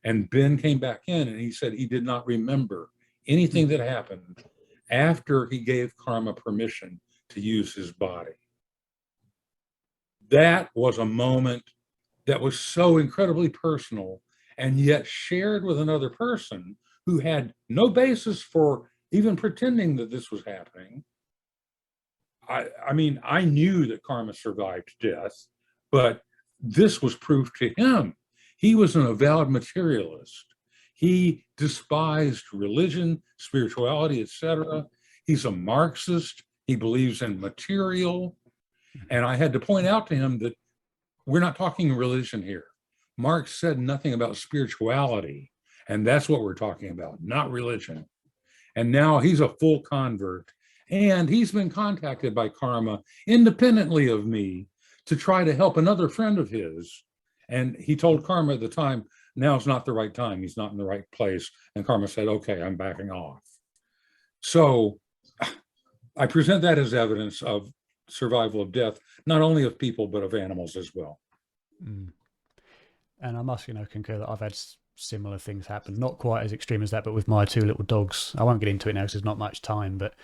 and Ben came back in, and he said he did not remember anything that happened after he gave Karma permission to use his body. That was a moment that was so incredibly personal, and yet shared with another person who had no basis for even pretending that this was happening. I mean, I knew that Karma survived death, but this was proof to him. He was an avowed materialist. He despised religion, spirituality, etc. He's a Marxist. He believes in material. And I had to point out to him that we're not talking religion here. Marx said nothing about spirituality, and that's what we're talking about, not religion. And now he's a full convert, and he's been contacted by Karma independently of me to try to help another friend of his. And he told Karma at the time, now's not the right time. He's not in the right place. And Karma said, okay, I'm backing off. So I present that as evidence of survival of death, not only of people, but of animals as well. Mm. And I must, concur that I've had similar things happen, not quite as extreme as that, but with my two little dogs. I won't get into it now because there's not much time, but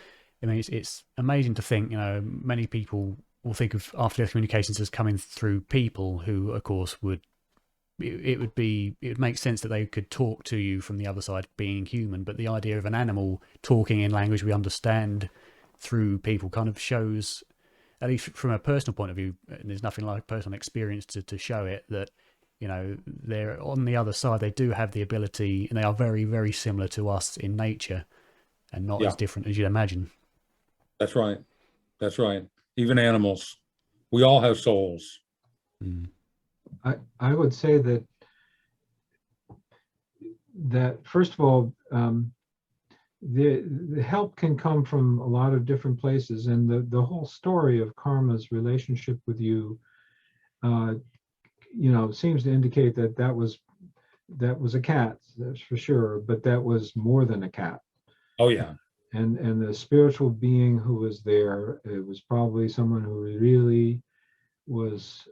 I mean, it's amazing to think, many people will think of after-death communications as coming through people who, of course, it would make sense that they could talk to you from the other side being human, but the idea of an animal talking in language we understand through people kind of shows, at least from a personal point of view, and there's nothing like personal experience to show it, that they're on the other side. They do have the ability, and they are very, very similar to us in nature, and not as different as you'd imagine. That's right. That's right. Even animals, we all have souls. Mm. I would say that first of all, the help can come from a lot of different places, and the whole story of Karma's relationship with you, seems to indicate that was a cat, that's for sure, but that was more than a cat. Oh yeah. And the spiritual being who was there, it was probably someone who really was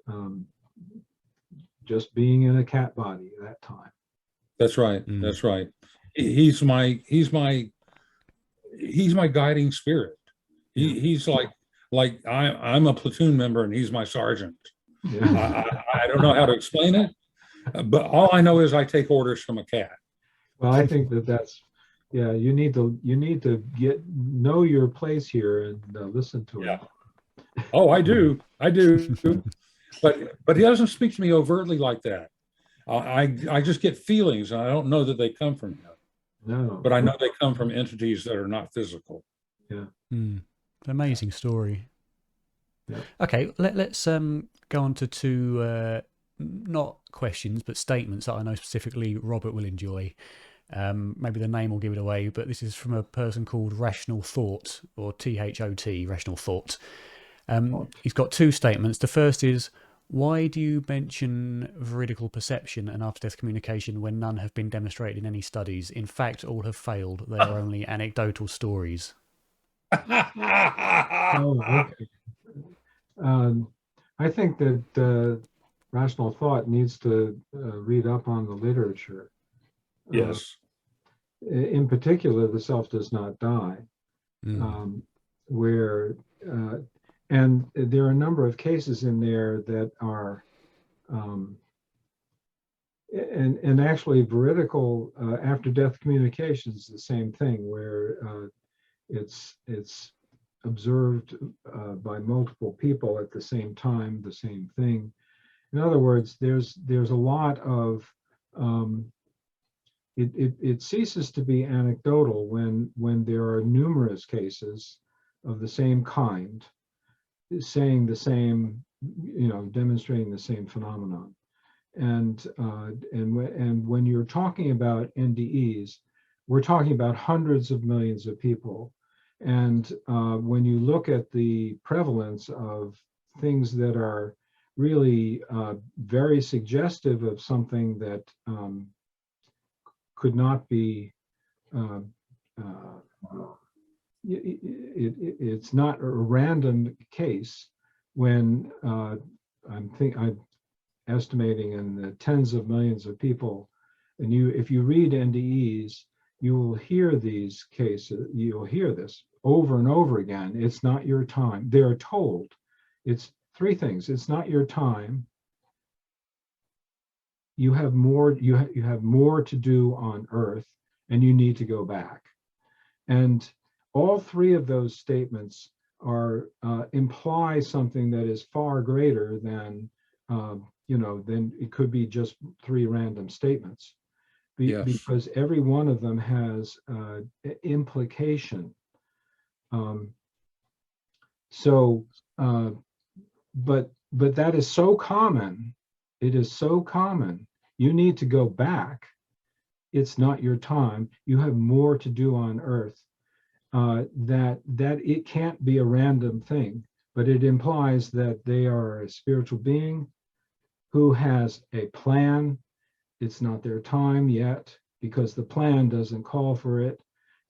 just being in a cat body at that time. That's right. Mm. That's right. He's my guiding spirit. He's like I'm a platoon member and he's my sergeant. Yeah. I don't know how to explain it, but all I know is I take orders from a cat. Well, I think that's you need to know your place here and listen to him. Oh, I do. But he doesn't speak to me overtly like that. I just get feelings, and I don't know that they come from him. No. But I know they come from entities that are not physical. Yeah. Mm. An amazing story. Yeah. Okay, let's go on to two not questions but statements that I know specifically Robert will enjoy. Maybe the name will give it away, but this is from a person called Rational Thought, or THOT, Rational Thought. He's got two statements. The first is, why do you mention veridical perception and after-death communication when none have been demonstrated in any studies? In fact, all have failed. They are only anecdotal stories. Oh, okay. I think that Rational Thought needs to read up on the literature. Yes. In particular, The Self Does Not Die, where and there are a number of cases in there that are, and actually veridical after-death communication is the same thing, where it's observed by multiple people at the same time, the same thing. In other words, there's a lot of it ceases to be anecdotal when there are numerous cases of the same kind, saying the same, demonstrating the same phenomenon. And when you're talking about NDEs, we're talking about hundreds of millions of people. And when you look at the prevalence of things that are really very suggestive of something that could not be it's not a random case when I'm estimating in the tens of millions of people, and if you read NDEs, you will hear these cases, you'll hear this over and over again. It's not your time. They're told. It's three things. It's not your time. You have more, you have more to do on Earth, and you need to go back. And all three of those statements are imply something that is far greater than than it could be just three random statements. Yes. Because every one of them has implication. But that is so common. It is so common. You need to go back. It's not your time. You have more to do on Earth. That it can't be a random thing, but it implies that they are a spiritual being who has a plan. It's not their time yet because the plan doesn't call for it.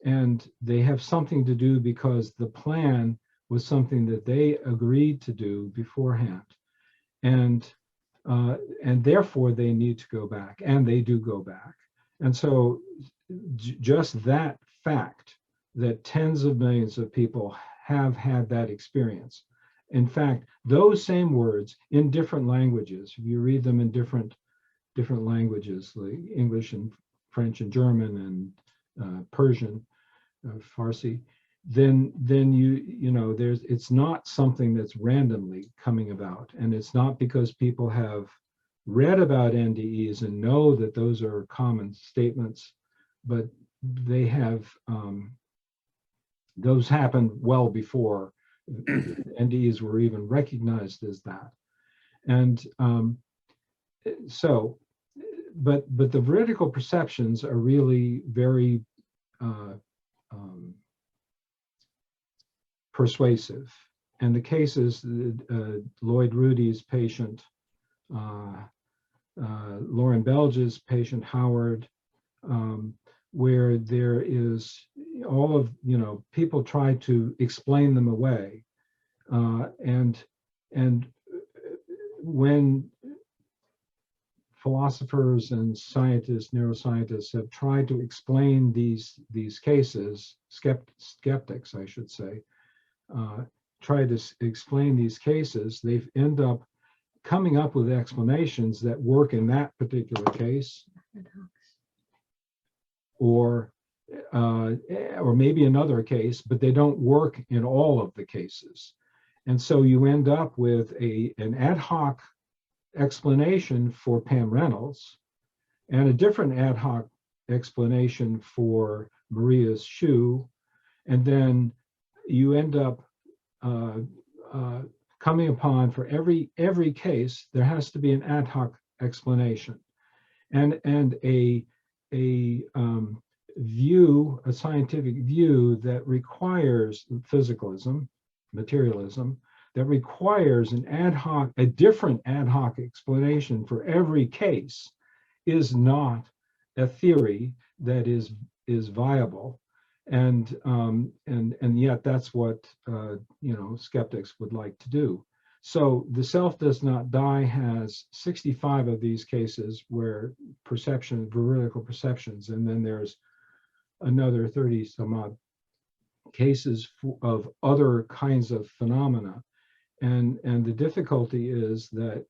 And they have something to do because the plan was something that they agreed to do beforehand. And therefore they need to go back, and they do go back. And so just that fact that tens of millions of people have had that experience. In fact, those same words in different languages, if you read them in different languages, like English and French and German and Persian, Farsi, then it's not something that's randomly coming about, and it's not because people have read about NDEs and know that those are common statements, but they have those happened well before NDEs were even recognized as that. And but the veridical perceptions are really very persuasive. And the cases, Lloyd Rudy's patient, Lauren Belge's patient, Howard, where there is all of, people try to explain them away. And when philosophers and scientists, neuroscientists have tried to explain these cases, skeptics, I should say, try to explain these cases, they end up coming up with explanations that work in that particular case, or maybe another case, but they don't work in all of the cases. And so you end up with an ad hoc explanation for Pam Reynolds and a different ad hoc explanation for Maria's shoe. And then you end up coming upon, for every case, there has to be an ad hoc explanation and a view, a scientific view that requires physicalism, materialism, that requires a different ad hoc explanation for every case, is not a theory that is viable. And yet that's what skeptics would like to do. So The Self Does Not Die has 65 of these cases where veridical perceptions, and then there's another 30 some odd cases of other kinds of phenomena. And the difficulty is that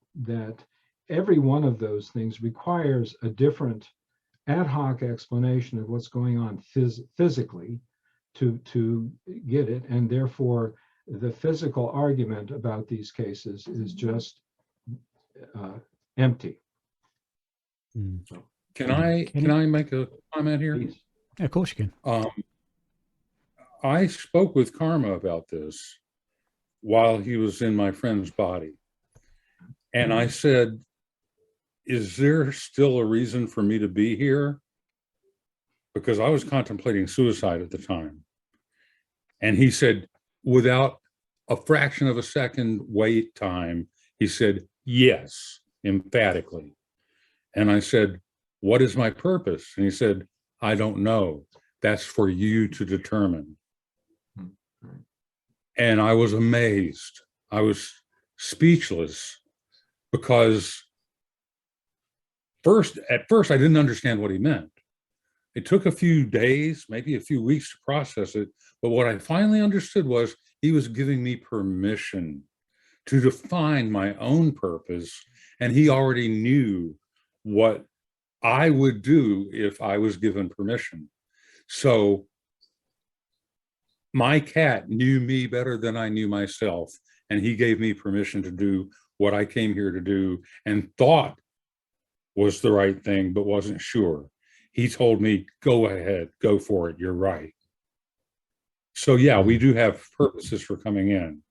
every one of those things requires a different ad hoc explanation of what's going on physically to get it, and therefore the physical argument about these cases is just empty. Can I make a comment here? Please. Yeah, of course you can. I spoke with Karma about this while he was in my friend's body. And I said, is there still a reason for me to be here? Because I was contemplating suicide at the time. And he said, without a fraction of a second wait time, he said, yes, emphatically. And I said, what is my purpose? And he said, I don't know. That's for you to determine. And I was amazed. I was speechless because at first, I didn't understand what he meant. It took a few days, maybe a few weeks to process it. But what I finally understood was he was giving me permission to define my own purpose. And he already knew what I would do if I was given permission. So my cat knew me better than I knew myself. And he gave me permission to do what I came here to do and thought was the right thing, but wasn't sure. He told me, go ahead, go for it, you're right. So yeah, we do have purposes for coming in.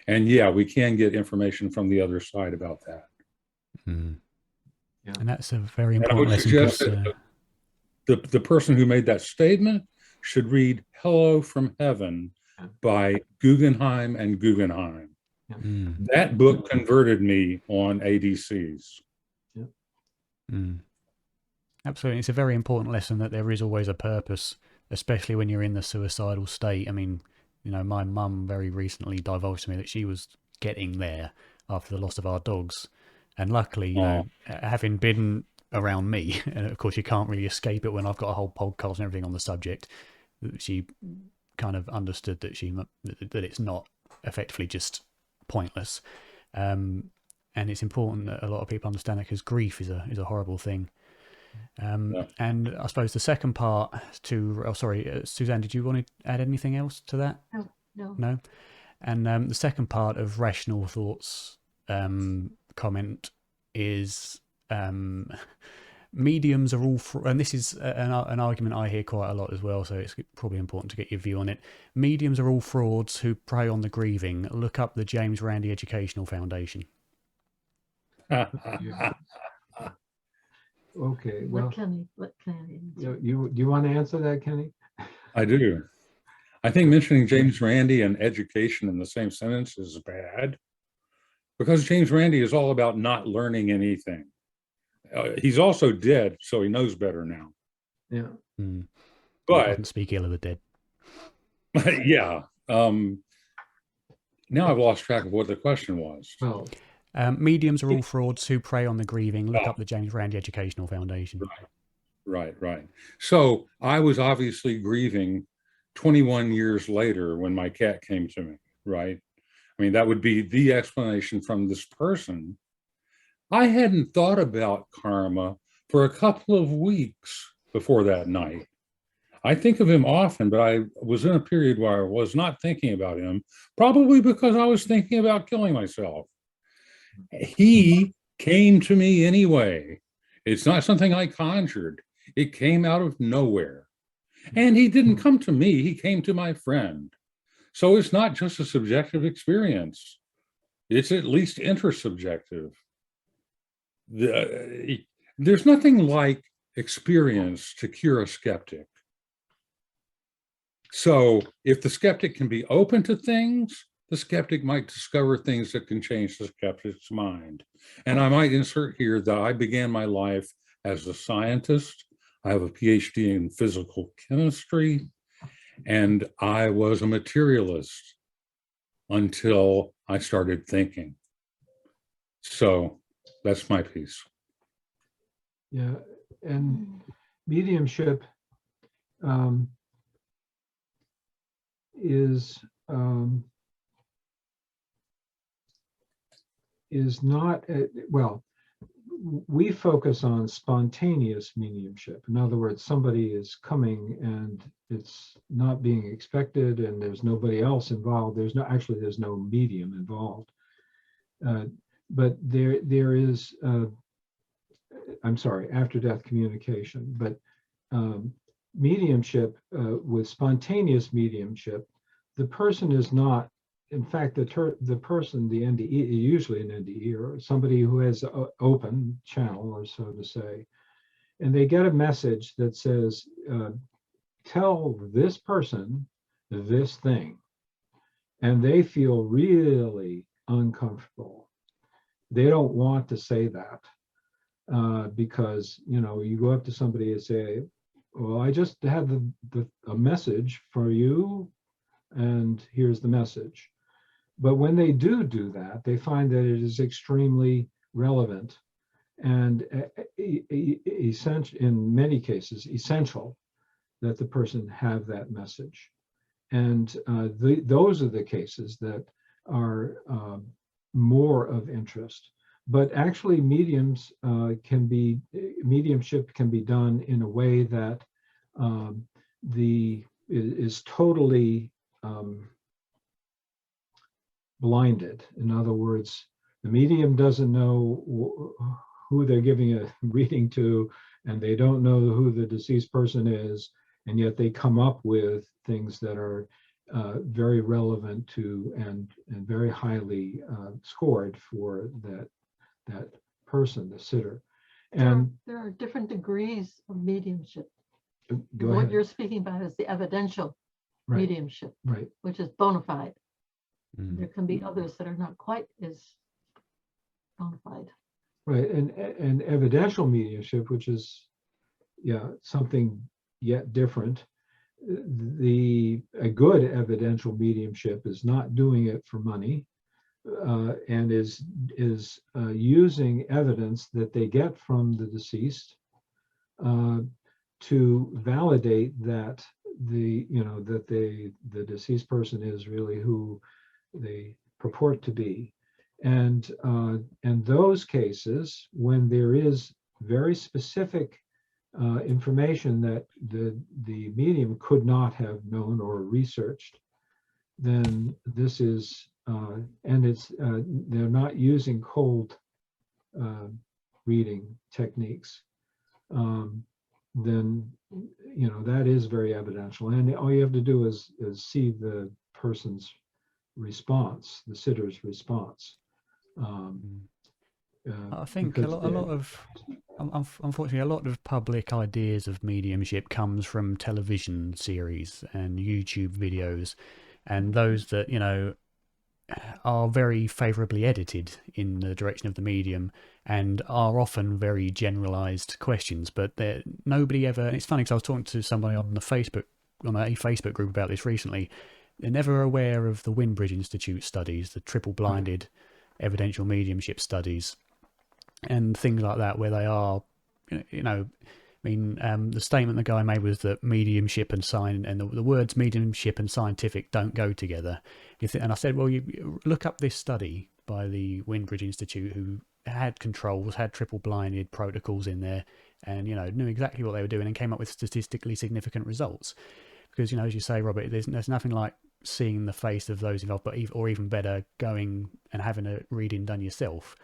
And yeah, we can get information from the other side about that. Mm. Yeah. And that's a very And I important would lesson. suggest 'Cause, that the person who made that statement should read Hello from Heaven by Guggenheim and Guggenheim. mm, That book converted me on ADCs. mm. Absolutely. It's a very important lesson that there is always a purpose, especially when you're in the suicidal state. I mean, you know, my mum very recently divulged to me that she was getting there after the loss of our dogs. And luckily, you know, having been around me, and of course you can't really escape it when I've got a whole podcast and everything on the subject, she kind of understood that that it's not effectively just pointless. And it's important that a lot of people understand that, because grief is a horrible thing. And I suppose the second part Suzanne, did you want to add anything else to that? No. And the second part of Rational Thoughts comment is mediums are all and this is an argument I hear quite a lot as well, so it's probably important to get your view on it. Mediums are all frauds who prey on the grieving. Look up the James Randi Educational Foundation. Okay, well, Let Kenny answer. do you want to answer that, Kenny? I do. I think mentioning James Randi and education in the same sentence is bad, because James Randi is all about not learning anything. He's also dead, so he knows better now. Yeah. But Doesn't speak ill of the dead. yeah. Now I've lost track of what the question was. Well, mediums are all frauds who prey on the grieving. Look up the James Randi Educational Foundation. Right. So I was obviously grieving 21 years later when my cat came to me, right? I mean, that would be the explanation from this person. I hadn't thought about karma for a couple of weeks before that night. I think of him often, but I was in a period where I was not thinking about him, probably because I was thinking about killing myself. He came to me anyway. It's not something I conjured. It came out of nowhere. And he didn't come to me, he came to my friend. So it's not just a subjective experience. It's at least intersubjective. There's nothing like experience to cure a skeptic. So if the skeptic can be open to things, the skeptic might discover things that can change the skeptic's mind. And I might insert here that I began my life as a scientist. I have a PhD in physical chemistry, and I was a materialist until I started thinking. So that's my piece. yeah, and mediumship is not well. We focus on spontaneous mediumship. In other words, somebody is coming and it's not being expected, and there's nobody else involved. There's no medium involved. But there is, after death communication. But mediumship, with spontaneous mediumship, the person is not. In fact, the person, the NDE, usually an NDE or somebody who has an open channel, or so to say, and they get a message that says, tell this person this thing, and they feel really uncomfortable. They don't want to say that because, you go up to somebody and say, well, I just had a message for you, and here's the message. But when they do that, they find that it is extremely relevant and essential, in many cases, essential that the person have that message. And those are the cases that are more of interest. But actually, mediumship can be done in a way that is totally blinded. In other words, the medium doesn't know who they're giving a reading to, and they don't know who the deceased person is, and yet they come up with things that are very relevant to and very highly scored for that person, the sitter. And there are different degrees of mediumship. go What ahead. you're speaking about is the evidential Right. mediumship, Right. which is bona fide. Mm. There can be others that are not quite as bona fide. Right, and evidential mediumship, which is something yet different. A good evidential mediumship is not doing it for money, and is using evidence that they get from the deceased to validate that the deceased person is really who they purport to be. And those cases, when there is very specific information that the medium could not have known or researched, then this is, and it's they're not using cold reading techniques, then that is very evidential. And all you have to do is see the person's response, the sitter's response. I think a lot of, unfortunately, a lot of public ideas of mediumship comes from television series and YouTube videos, and those that are very favourably edited in the direction of the medium and are often very generalised questions. But nobody ever. And it's funny because I was talking to somebody on a Facebook group about this recently. They're never aware of the Windbridge Institute studies, the triple-blinded evidential mediumship studies, and things like that, where they are, the statement the guy made was that mediumship and the words mediumship and scientific don't go together. And I said, well, you look up this study by the Windbridge Institute, who had controls, had triple-blinded protocols in there, and knew exactly what they were doing and came up with statistically significant results. Because as you say, Robert, there's nothing like seeing the face of those involved, or even better, going and having a reading done yourself.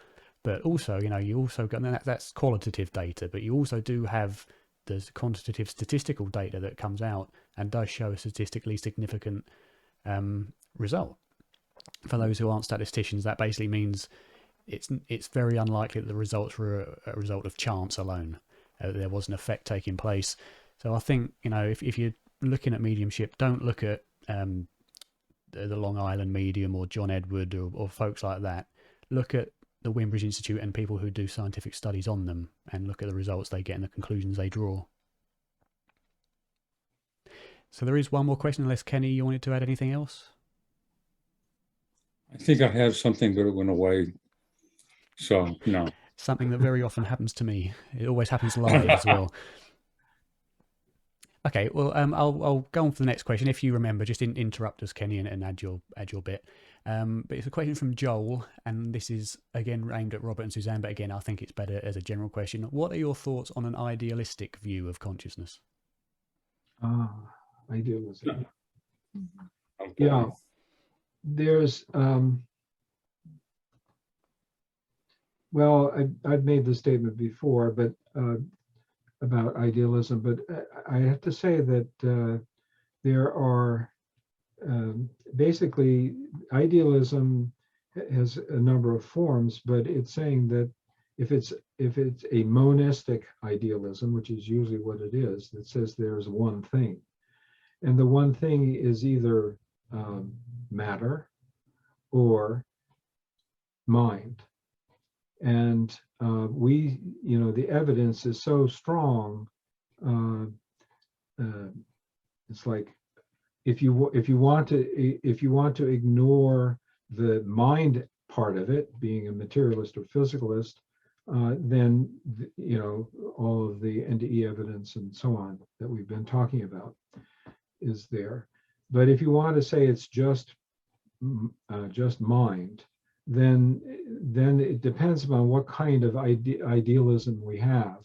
But also, you also got that's qualitative data, but you also do have the quantitative statistical data that comes out and does show a statistically significant result. For those who aren't statisticians, that basically means it's very unlikely that the results were a result of chance alone. There was an effect taking place. So I think, if you're looking at mediumship, don't look at the Long Island medium or John Edward or folks like that. Look at the Windbridge Institute and people who do scientific studies on them, and look at the results they get and the conclusions they draw. So there is one more question, unless Kenny, you wanted to add anything else? I think I had something, but it went away. So, no. Something that very often happens to me. It always happens live as well. Okay, well, I'll go on for the next question. If you remember, just interrupt us, Kenny, and add your bit. But it's a question from Joel, and this is again aimed at Robert and Suzanne. But again, I think it's better as a general question. What are your thoughts on an idealistic view of consciousness? Idealism. Okay. Yeah, there's well, I've made this statement before, but about idealism, but I have to say that there are basically, idealism has a number of forms, but it's saying that if it's a monistic idealism, which is usually what it is, that says there's one thing, and the one thing is either matter or mind. And the evidence is so strong. It's like if you want to ignore the mind part of it, being a materialist or physicalist, then all of the NDE evidence and so on that we've been talking about is there. But if you want to say it's just mind, then it depends upon what kind of idealism we have.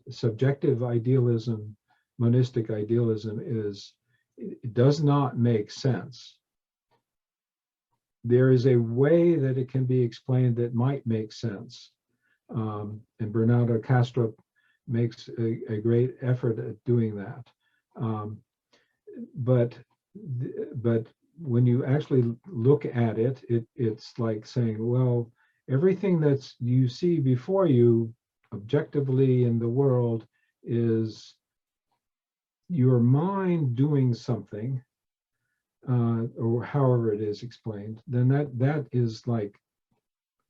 Subjective idealism, monistic idealism it does not make sense. There is a way that it can be explained that might make sense. And Bernardo Castro makes a great effort at doing that. But when you actually look at it, it's like saying, well, everything that's you see before you objectively in the world is your mind doing something, or however it is explained, then that is like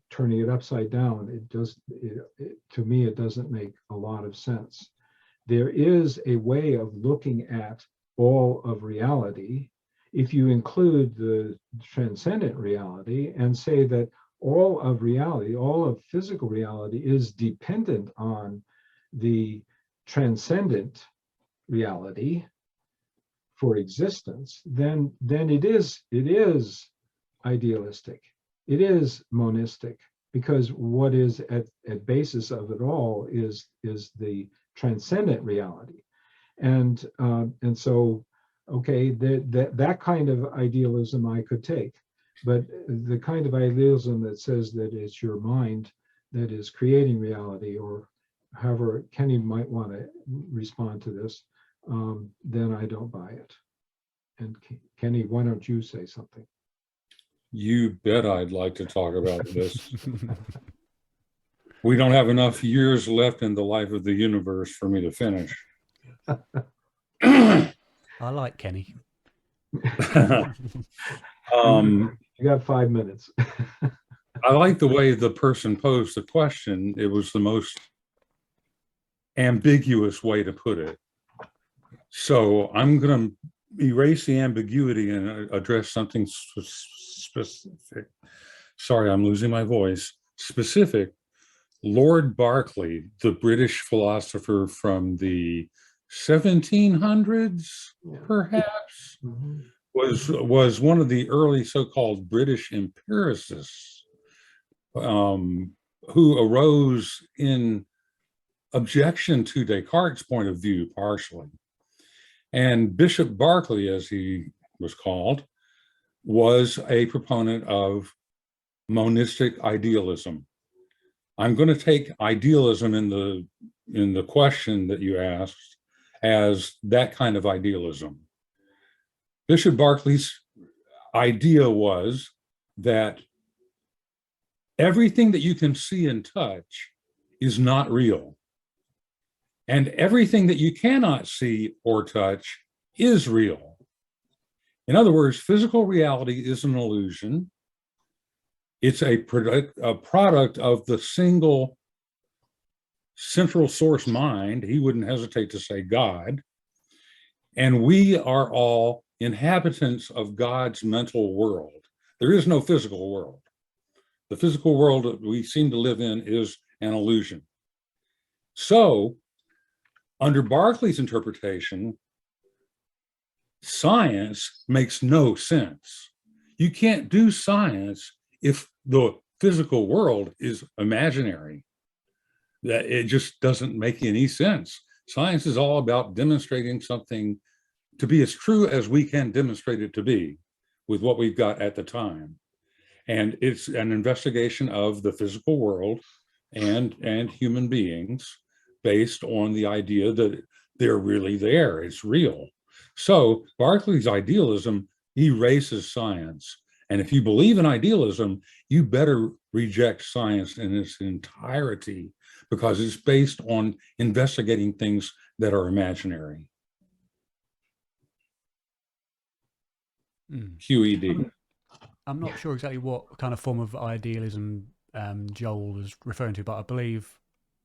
turning it upside down. To me, it doesn't make a lot of sense. There is a way of looking at all of reality if you include the transcendent reality and say that all of reality, all of physical reality is dependent on the transcendent reality for existence, then it is idealistic. It is monistic, because what is at basis of it all is the transcendent reality. And so, okay, that kind of idealism I could take, but the kind of idealism that says that it's your mind that is creating reality, or however Kenny might want to respond to this, then I don't buy it. And Kenny, why don't you say something? You bet I'd like to talk about this. We don't have enough years left in the life of the universe for me to finish. I like Kenny. You got 5 minutes. I like the way the person posed the question. It was the most ambiguous way to put it. So I'm going to erase the ambiguity and address something specific. Sorry, I'm losing my voice. Specific. Lord Berkeley, the British philosopher from the 1700s, perhaps, was one of the early so-called British empiricists who arose in objection to Descartes' point of view, partially. And Bishop Berkeley, as he was called, was a proponent of monistic idealism. I'm going to take idealism in the question that you asked as that kind of idealism. Bishop Berkeley's idea was that everything that you can see and touch is not real. And everything that you cannot see or touch is real. In other words, physical reality is an illusion. It's a product of the single central source mind. He wouldn't hesitate to say God. And we are all inhabitants of God's mental world. There is no physical world. The physical world that we seem to live in is an illusion. So, under Berkeley's interpretation, science makes no sense. You can't do science if the physical world is imaginary. That it just doesn't make any sense. Science is all about demonstrating something to be as true as we can demonstrate it to be with what we've got at the time. And it's an investigation of the physical world and human beings based on the idea that they're really there, it's real. So Berkeley's idealism erases science. And if you believe in idealism, you better reject science in its entirety, because it's based on investigating things that are imaginary. QED. I'm not sure exactly what kind of form of idealism Joel was referring to, but I believe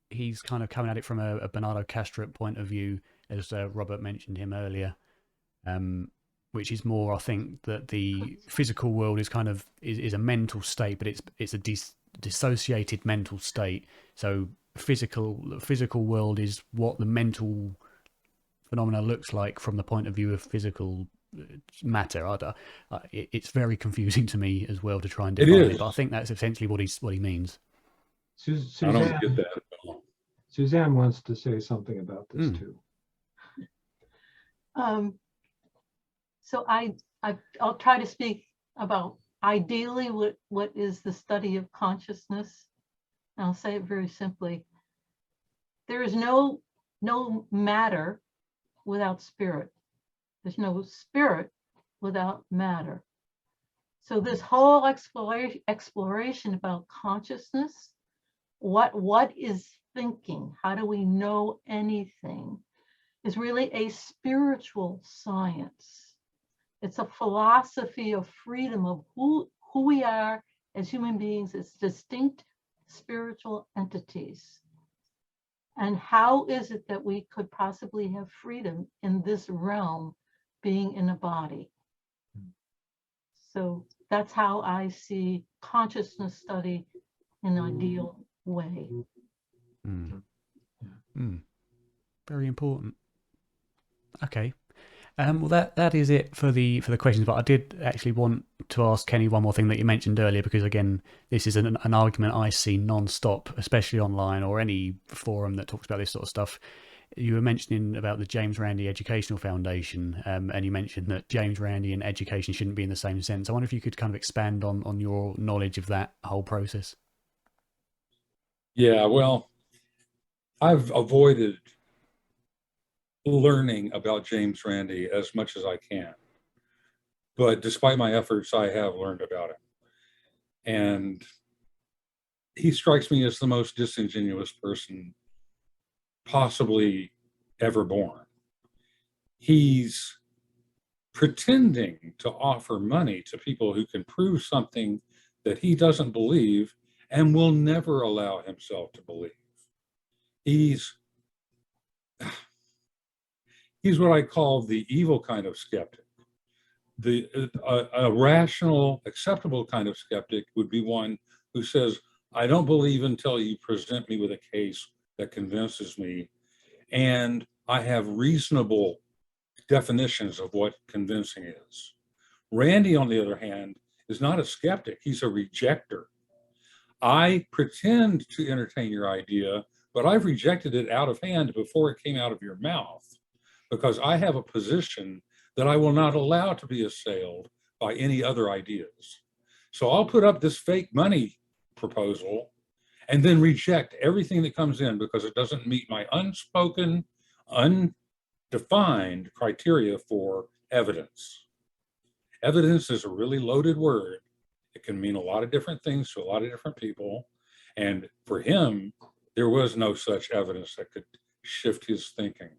he's kind of coming at it from a Bernardo Castro point of view, as Robert mentioned him earlier. which is more, I think, that the physical world is kind of is a mental state, but it's a dissociated mental state. So the physical world is what the mental phenomena looks like from the point of view of physical matter. It's very confusing to me as well to try and define it, but I think that's essentially what he means. I don't get that at all. Suzanne wants to say something about this too. So I'll try to speak about ideally what is the study of consciousness. And I'll say it very simply. There is no matter without spirit. There's no spirit without matter. So this whole exploration about consciousness, what is thinking, how do we know anything, is really a spiritual science. It's a philosophy of freedom of who we are as human beings, as distinct spiritual entities. And how is it that we could possibly have freedom in this realm, being in a body? So that's how I see consciousness study in an ideal way. Very important. Okay. Well, that is it for the questions. But I did actually want to ask Kenny one more thing that you mentioned earlier, because again, this is an argument I see non-stop, especially online or any forum that talks about this sort of stuff. You were mentioning about the James Randi Educational Foundation, and you mentioned that James Randi and education shouldn't be in the same sense. I wonder if you could kind of expand on your knowledge of that whole process. Yeah, well, I've avoided learning about James Randi as much as I can. But despite my efforts, I have learned about him. And he strikes me as the most disingenuous person possibly ever born. He's pretending to offer money to people who can prove something that he doesn't believe and will never allow himself to believe. He's what I call the evil kind of skeptic. A rational, acceptable kind of skeptic would be one who says, I don't believe until you present me with a case that convinces me, and I have reasonable definitions of what convincing is. Randi, on the other hand, is not a skeptic, he's a rejecter. I pretend to entertain your idea, but I've rejected it out of hand before it came out of your mouth, because I have a position that I will not allow to be assailed by any other ideas. So I'll put up this fake money proposal and then reject everything that comes in because it doesn't meet my unspoken, undefined criteria for evidence. Evidence is a really loaded word. It can mean a lot of different things to a lot of different people. And for him, there was no such evidence that could shift his thinking.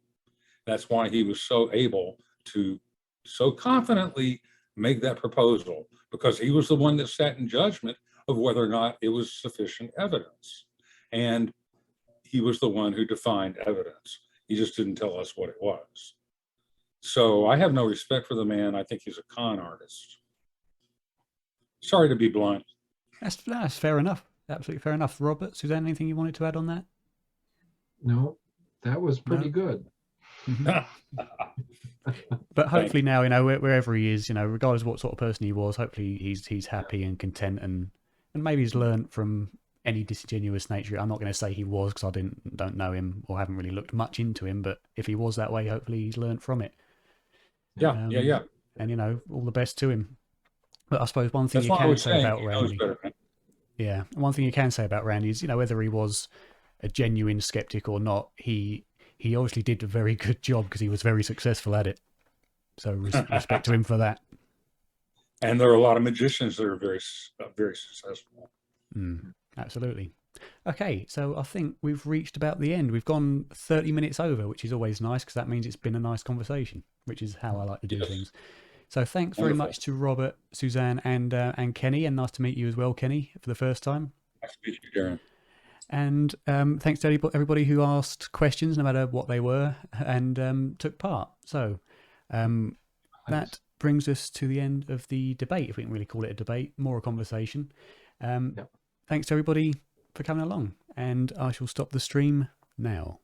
That's why he was so able to so confidently make that proposal, because he was the one that sat in judgment of whether or not it was sufficient evidence. And he was the one who defined evidence. He just didn't tell us what it was. So I have no respect for the man. I think he's a con artist. Sorry to be blunt. That's fair enough. Absolutely fair enough. Robert, Suzanne, anything you wanted to add on that? No, that was pretty good. But hopefully now, wherever he is, regardless of what sort of person he was, hopefully he's happy and content, and maybe he's learned from any disingenuous nature. I'm not going to say he was, because I don't know him or haven't really looked much into him, but if he was that way, hopefully he's learned from it. Yeah. And all the best to him. But I suppose one thing you can say about Randi, one thing you can say about Randi is, whether he was a genuine skeptic or not, he obviously did a very good job because he was very successful at it. So respect to him for that. And there are a lot of magicians that are very, very successful. Absolutely. Okay, so I think we've reached about the end. We've gone 30 minutes over, which is always nice because that means it's been a nice conversation, which is how I like to do things. So thanks very much to Robert, Suzanne, and Kenny, and nice to meet you as well, Kenny, for the first time. Nice to meet you, Darren. And thanks to everybody who asked questions, no matter what they were, and took part. So that brings us to the end of the debate, if we can really call it a debate, more a conversation. Thanks to everybody for coming along, and I shall stop the stream now.